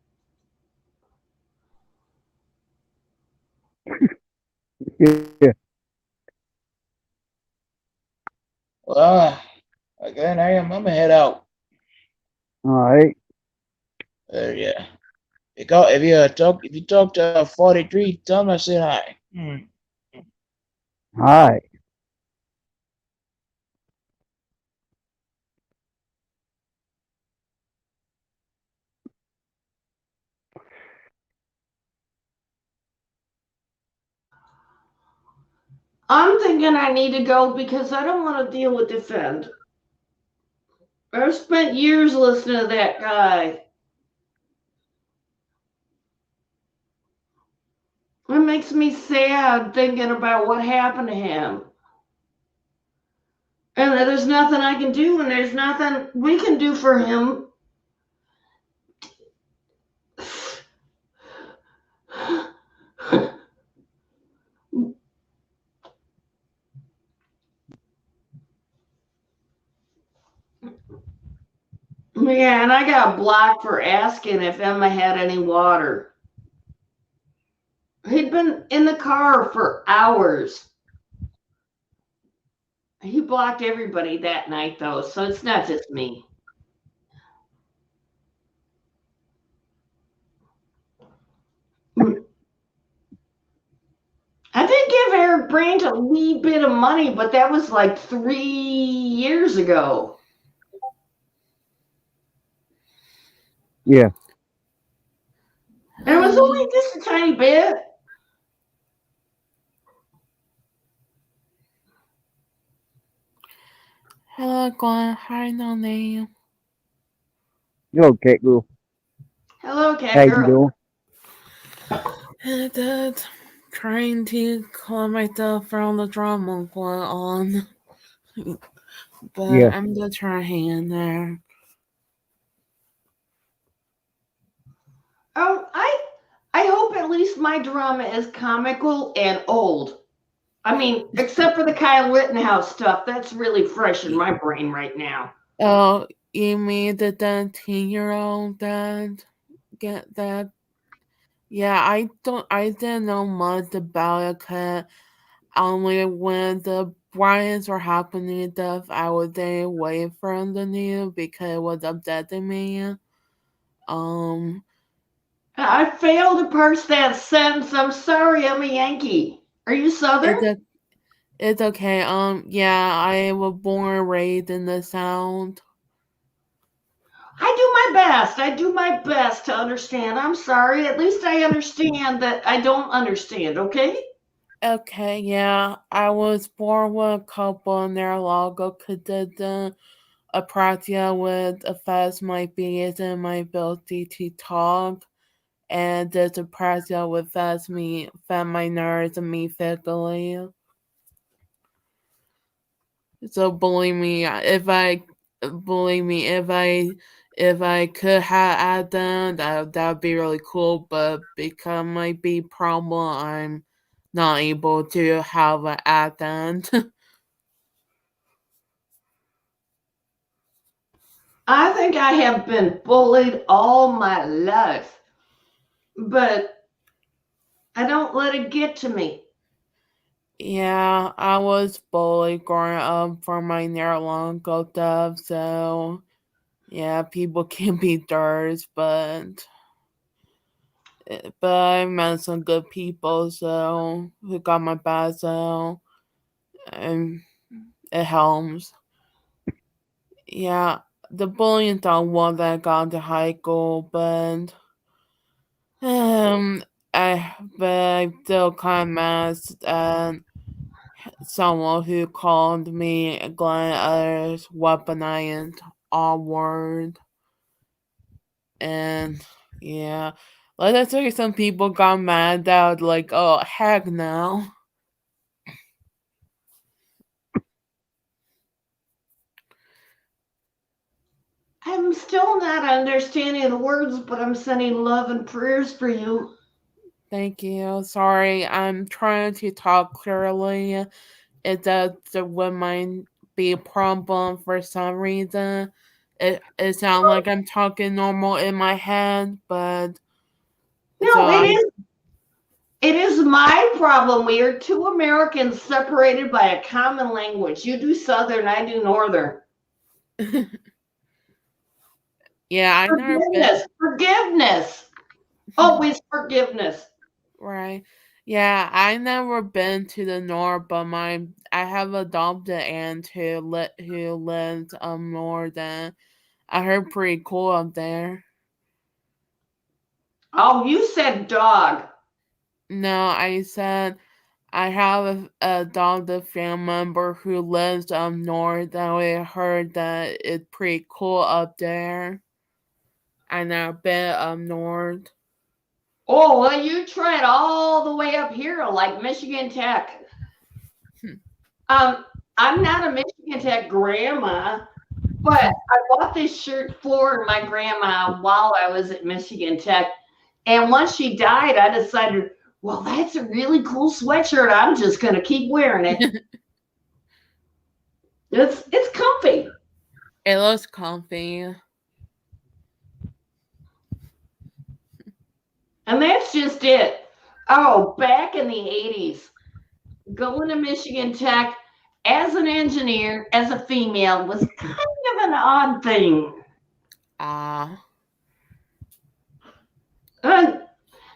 Yeah. Well, again, I am. I'm gonna head out. All right. Yeah. If you talk to 43, tell him I said hi. All right. I'm thinking I need to go because I don't want to deal with Defend. I've spent years listening to that guy. It makes me sad thinking about what happened to him. And that there's nothing I can do, and there's nothing we can do for him. Yeah, and I got blocked for asking if Emma had any water. He'd been in the car for hours. He blocked everybody that night, though, so it's not just me. I did give Eric Brandt a wee bit of money, but that was like 3 years ago. Yeah. And it was only just a tiny bit. Hello, con. How are you doing? You okay, girl? Hello, How cat you girl. doing? Dad, trying to calm myself from the drama going on, but Yeah. I'm just trying there. Oh, I hope at least my drama is comical and old. I mean, except for the Kyle Rittenhouse stuff, that's really fresh in my brain right now. Oh, you mean the 13-year-old dad? Get that? Yeah, I didn't know much about it, 'cause only when the riots were happening and stuff, I was staying away from the news because it was upsetting me. I failed to parse that sentence. I'm sorry, I'm a Yankee. Are you Southern? It's okay. Yeah, I was born and raised in the South. I do my best. I do my best to understand. I'm sorry. At least I understand that I don't understand, okay? Okay, yeah, I was born with a couple neurological apraxia, which affects my speech and my ability to talk, and this apraxia affects my nerves and me physically. So believe me, if I could have had them, that'd be really cool. But because my big problem, I'm not able to have an accent. I think I have been bullied all my life, but I don't let it get to me. Yeah, I was bullied growing up for my neurological stuff, so yeah, people can be dirts, but I met some good people, so who got my back, so um, it helps. Yeah, the bullying thought was that I got to high school, but um, I still kind of mad at someone who called me Glenn others weaponized all word, and yeah, like I say, some people got mad that I was like, oh heck no. I'm still not understanding the words, but I'm sending love and prayers for you. Thank you. Sorry, I'm trying to talk clearly. It does would might be a problem for some reason. It sounds like I'm talking normal in my head, but so No, it is my problem. We are two Americans separated by a common language. You do Southern, I do Northern. yeah, I never been Forgiveness. Always forgiveness. right. Yeah, I never been to the north, but I have adopted aunt who lives north, and I heard pretty cool up there. Oh, you said dog. No, I said I have a adopted family member who lives up north, and we heard that it's pretty cool up there. I never been up north. Oh, well, you tried all the way up here, like Michigan Tech. Um, I'm not a Michigan Tech grandma, but I bought this shirt for my grandma while I was at Michigan Tech. And once she died, I decided, well, that's a really cool sweatshirt. I'm just going to keep wearing it. It's comfy. It looks comfy. And that's just it. Oh, back in the 80s, going to Michigan Tech as an engineer, as a female, was kind of an odd thing. Ah.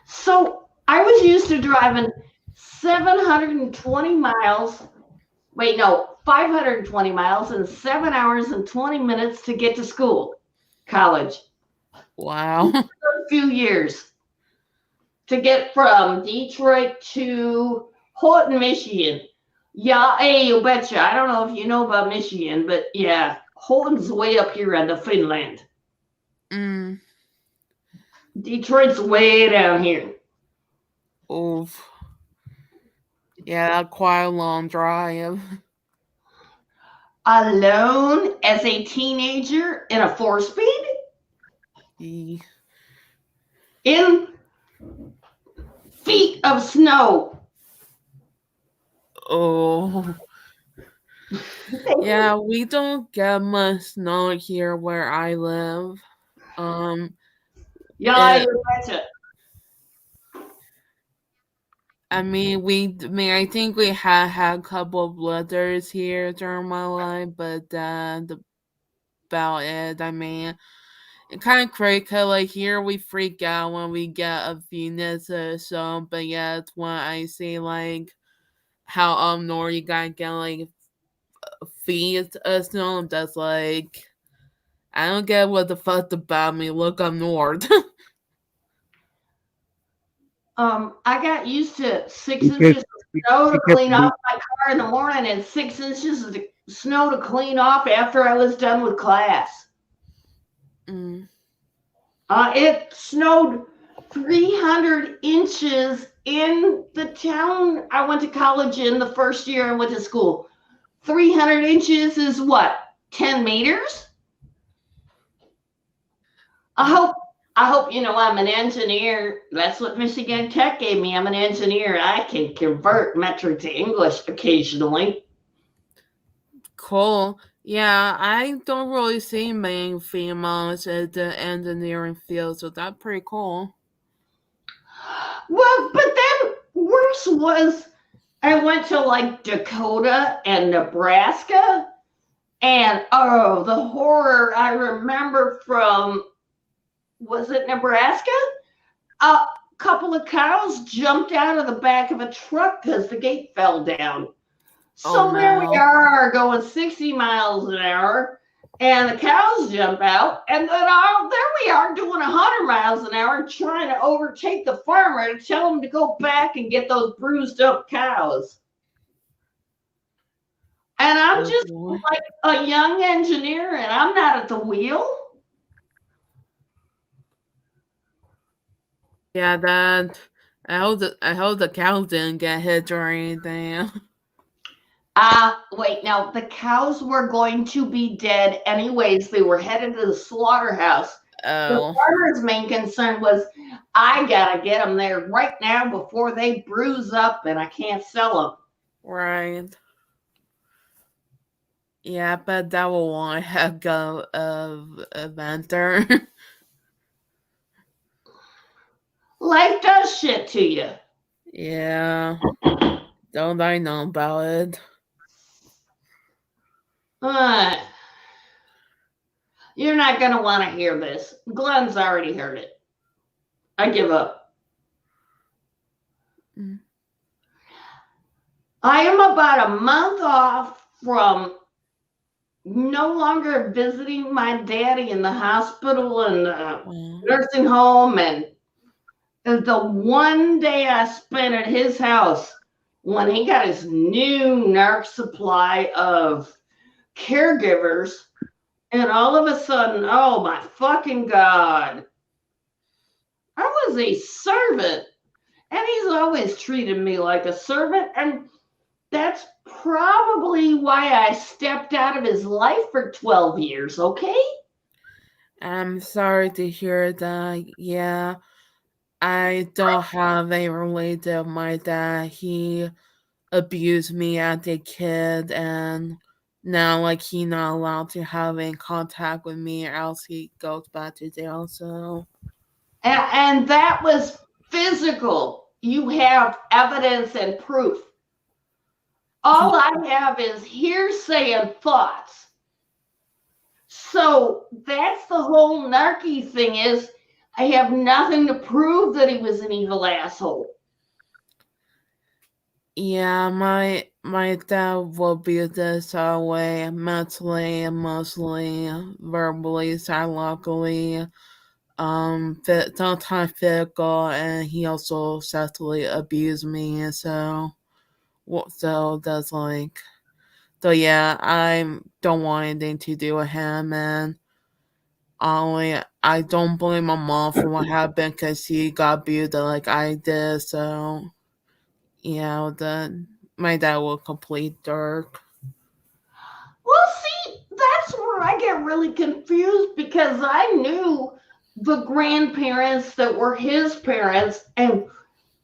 So I was used to driving 720 miles. Wait, no, 520 miles in 7 hours and 20 minutes to get to school, college. Wow. A few years to get from Detroit to Houghton, Michigan. Yeah, hey, you betcha. I don't know if you know about Michigan, but yeah, Houghton's way up here in the Finland. Mm. Detroit's way down here. Oof. Yeah, quite a long drive. Alone as a teenager in a 4-speed Ye- in feet of snow. Oh. Yeah, we don't get much snow here where I live. Yeah, it- you betcha. I mean, I think we had a couple of blizzards here during my life, but that's about it. I mean, it's kind of crazy 'cause, like, here we freak out when we get a few minutes or so, but yeah, it's when I see, like, how up north you gotta get, like, feet of snow, that's like, I don't get what the fuck about me. Look up north. I got used to 6 Because inches of snow to because clean off my car in the morning and 6 inches of snow to clean off after I was done with class. Mm. It snowed 300 inches in the town I went to college in the first year I went to school. 300 inches is what? 10 meters? I hope you know I'm an engineer. That's what Michigan Tech gave me. I'm an engineer. I can convert metric to English occasionally. Cool. Yeah, I don't really see many females at the engineering field, so that's pretty cool. Well, but then worse was I went to like Dakota and Nebraska, and oh, the horror I remember from, was it Nebraska? A couple of cows jumped out of the back of a truck because the gate fell down. So Oh, there we no. are going 60 miles an hour, and the cows jump out, and then there we are doing 100 miles an hour trying to overtake the farmer to tell him to go back and get those bruised up cows. And I'm Oh, just boy. like a young engineer, and I'm not at the wheel. Yeah, that. I hope the cows didn't get hit or anything. Wait, now the cows were going to be dead anyways. They were headed to the slaughterhouse. The Oh, farmer's main concern was, I gotta get them there right now before they bruise up and I can't sell them. right. Yeah, but that will want to heck of adventure. Life does shit to you. Yeah. Don't I know about it? You're not gonna want to hear this. Glenn's already heard it. I give up. Mm. I am about a month off from no longer visiting my daddy in the hospital and Well, nursing home, and the one day I spent at his house when he got his new NARC supply of caregivers, and all of a sudden, oh my fucking God, I was a servant, and he's always treated me like a servant, and that's probably why I stepped out of his life for 12 years, okay? I'm sorry to hear that. Yeah, I don't have a relative. My dad, he abused me as a kid, and now, like, he not allowed to have any contact with me, or else he goes back to jail. So, And that was physical. You have evidence and proof. All I have is hearsay and thoughts. So that's the whole narky thing, is I have nothing to prove that he was an evil asshole. yeah, my dad will be this way mentally, emotionally, verbally, psychologically, sometimes physical, and he also sexually abused me. And so that's like, so yeah, I don't want anything to do with him, and only I don't blame my mom for what happened because she got abused like I did. So then my dad will complete Dirk. Well, see, that's where I get really confused because I knew the grandparents that were his parents, and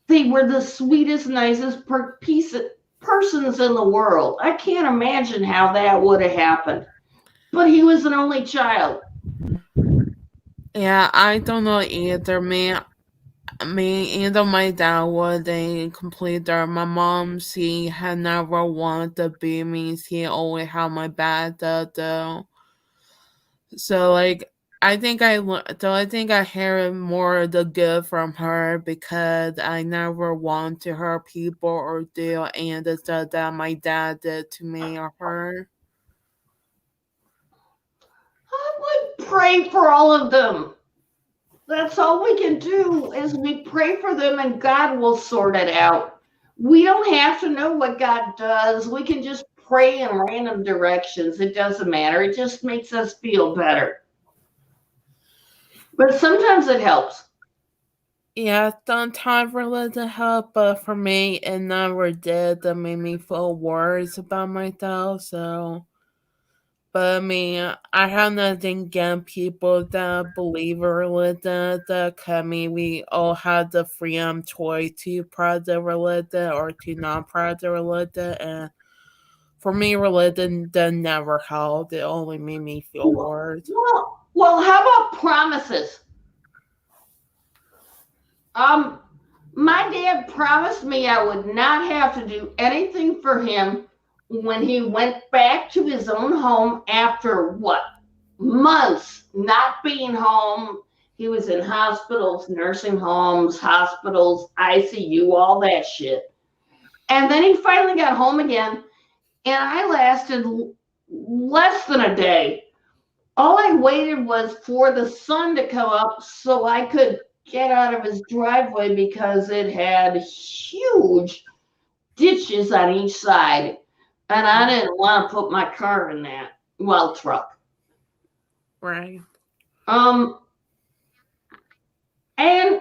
they were the sweetest, nicest persons in the world. I can't imagine how that would have happened. But he was an only child. Yeah, I don't know either. Either my dad was a complete Dirk. My mom, she had never wanted to be me. She always had my back though. So like I think I hear more of the good from her because I never want to hurt people or do and the stuff that my dad did to me or her. I would pray for all of them. That's all we can do is we pray for them and God will sort it out. We don't have to know what God does. We can just pray in random directions. It doesn't matter. It just makes us feel better. But sometimes it helps. Yeah, sometimes religion help, but for me, it never did. That made me feel worse about myself. So, but I have nothing against people that believe in religion. That we all have the freedom choice to practice religion or to not practice religion. And for me, religion that never helped. It only made me feel worse. Well, how about promises? My dad promised me I would not have to do anything for him when he went back to his own home after what? Months not being home. He was in hospitals, nursing homes, hospitals, ICU, all that shit. And then he finally got home again, and I lasted less than a day. All I waited was for the sun to come up so I could get out of his driveway because it had huge ditches on each side. And I didn't want to put my car in that, truck. Right. And at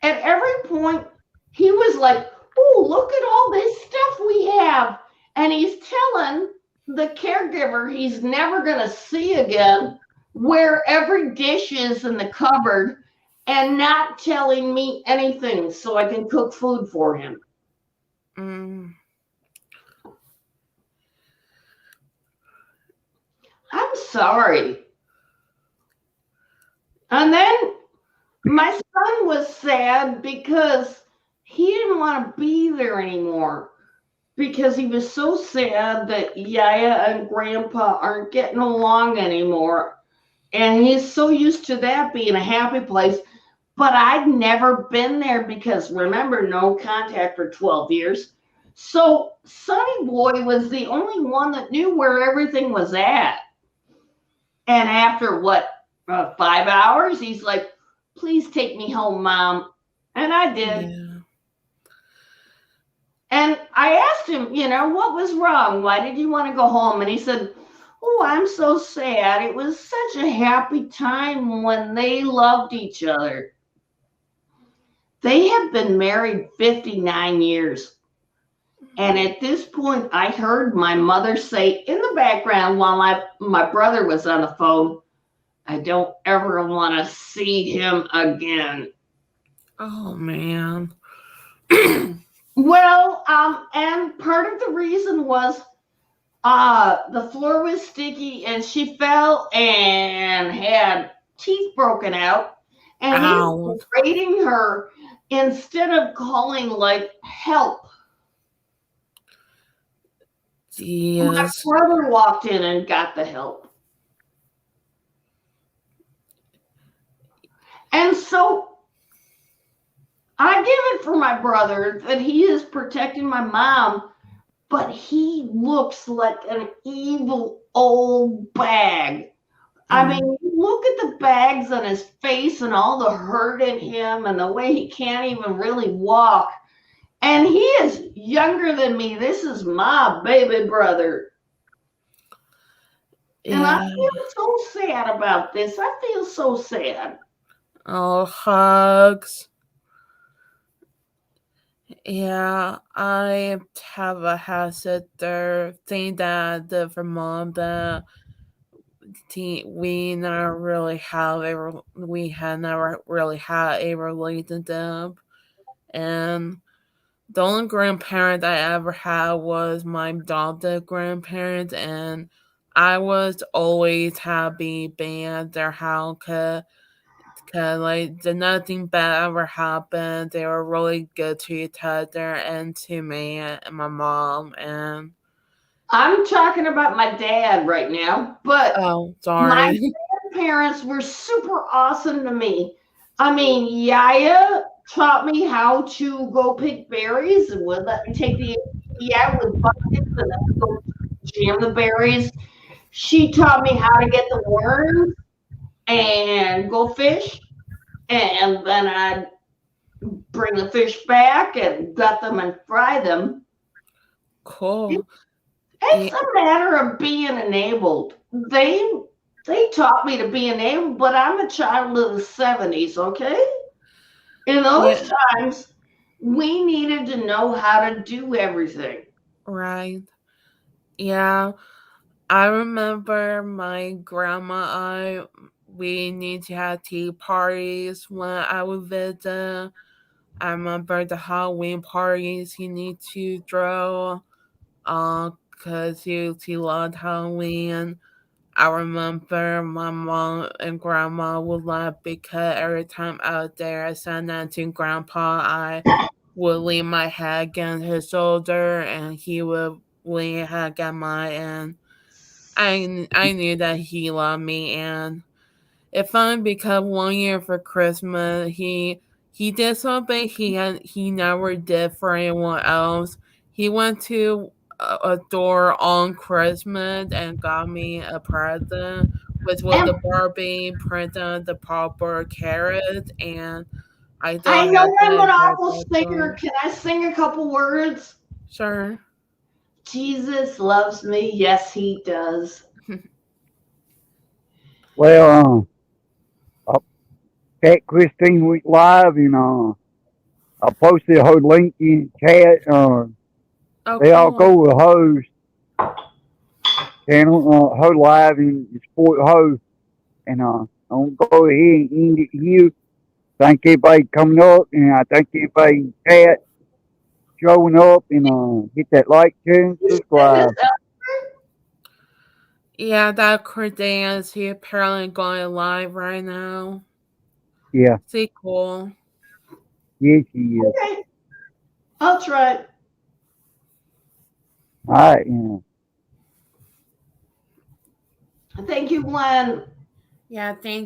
every point, he was like, oh, look at all this stuff we have. And he's telling the caregiver he's never going to see again where every dish is in the cupboard and not telling me anything so I can cook food for him. I'm sorry. And then my son was sad because he didn't want to be there anymore because he was so sad that Yaya and Grandpa aren't getting along anymore. And he's so used to that being a happy place. But I'd never been there because, remember, no contact for 12 years. So Sonny Boy was the only one that knew where everything was at. And after 5 hours, he's like, please take me home, Mom. And I did. Yeah. And I asked him, what was wrong? Why did you want to go home? And he said, oh, I'm so sad. It was such a happy time when they loved each other. They have been married 59 years. And at this point, I heard my mother say in the background while my brother was on the phone, I don't ever want to see him again. Oh, man. Well, and part of the reason was the floor was sticky and she fell and had teeth broken out. And he was rating her instead of calling help. Yes. My brother walked in and got the help. And so I give it for my brother that he is protecting my mom, but he looks like an evil old bag. I mean, look at the bags on his face and all the hurt in him and the way he can't even really walk. And he is younger than me. This is my baby brother. And I Yeah. feel so sad about this. I feel so sad. Oh, hugs. Yeah, I have a house sister thing that I did for mom that we never really have we had never really had a relationship, and the only grandparent I ever had was my adopted grandparents, and I was always happy being at their house because like nothing bad ever happened. They were really good to each other and to me and my mom. And I'm talking about my dad right now, but oh, my sorry. grandparents were super awesome to me. I mean, Yaya taught me how to go pick berries and would let me take the yeah with buckets and then go jam the berries. She taught me how to get the worms and go fish, and then I'd bring the fish back and gut them and fry them. Cool. It's a matter of being enabled. They taught me to be enabled, but I'm a child of the 70s, okay? In those times, we needed to know how to do everything. Right. Yeah. I remember my grandma, we need to have tea parties when I would visit. I remember the Halloween parties you need to throw, cause she loved Halloween. I remember my mom and grandma would laugh because every time out there I said that to grandpa, I would lean my head against his shoulder and he would lean his head against mine, and I knew that he loved me. And it's funny because one year for Christmas he did something he never did for anyone else. He went to a store on Christmas and got me a present, which was And the Barbie Princess the Pauper Carrot, and I I don't have know I'm to an get awful that singer. done. Can I sing a couple words? Sure. Jesus loves me. Yes, he does. Well, Cat Christine went live, and I posted her link in chat. Oh, They all cool. go with Ho's channel, Ho Live and Sport Ho, and I'm gonna go ahead and end it here. Thank everybody coming up, and I thank everybody in chat showing up, and hit that like, share, and You said this subscribe. Yeah, that Cordeas, he apparently going live right now. Yeah, See, cool. yes, he is. okay. I'll try. All right, yeah. Thank you, Glenn. Yeah, thank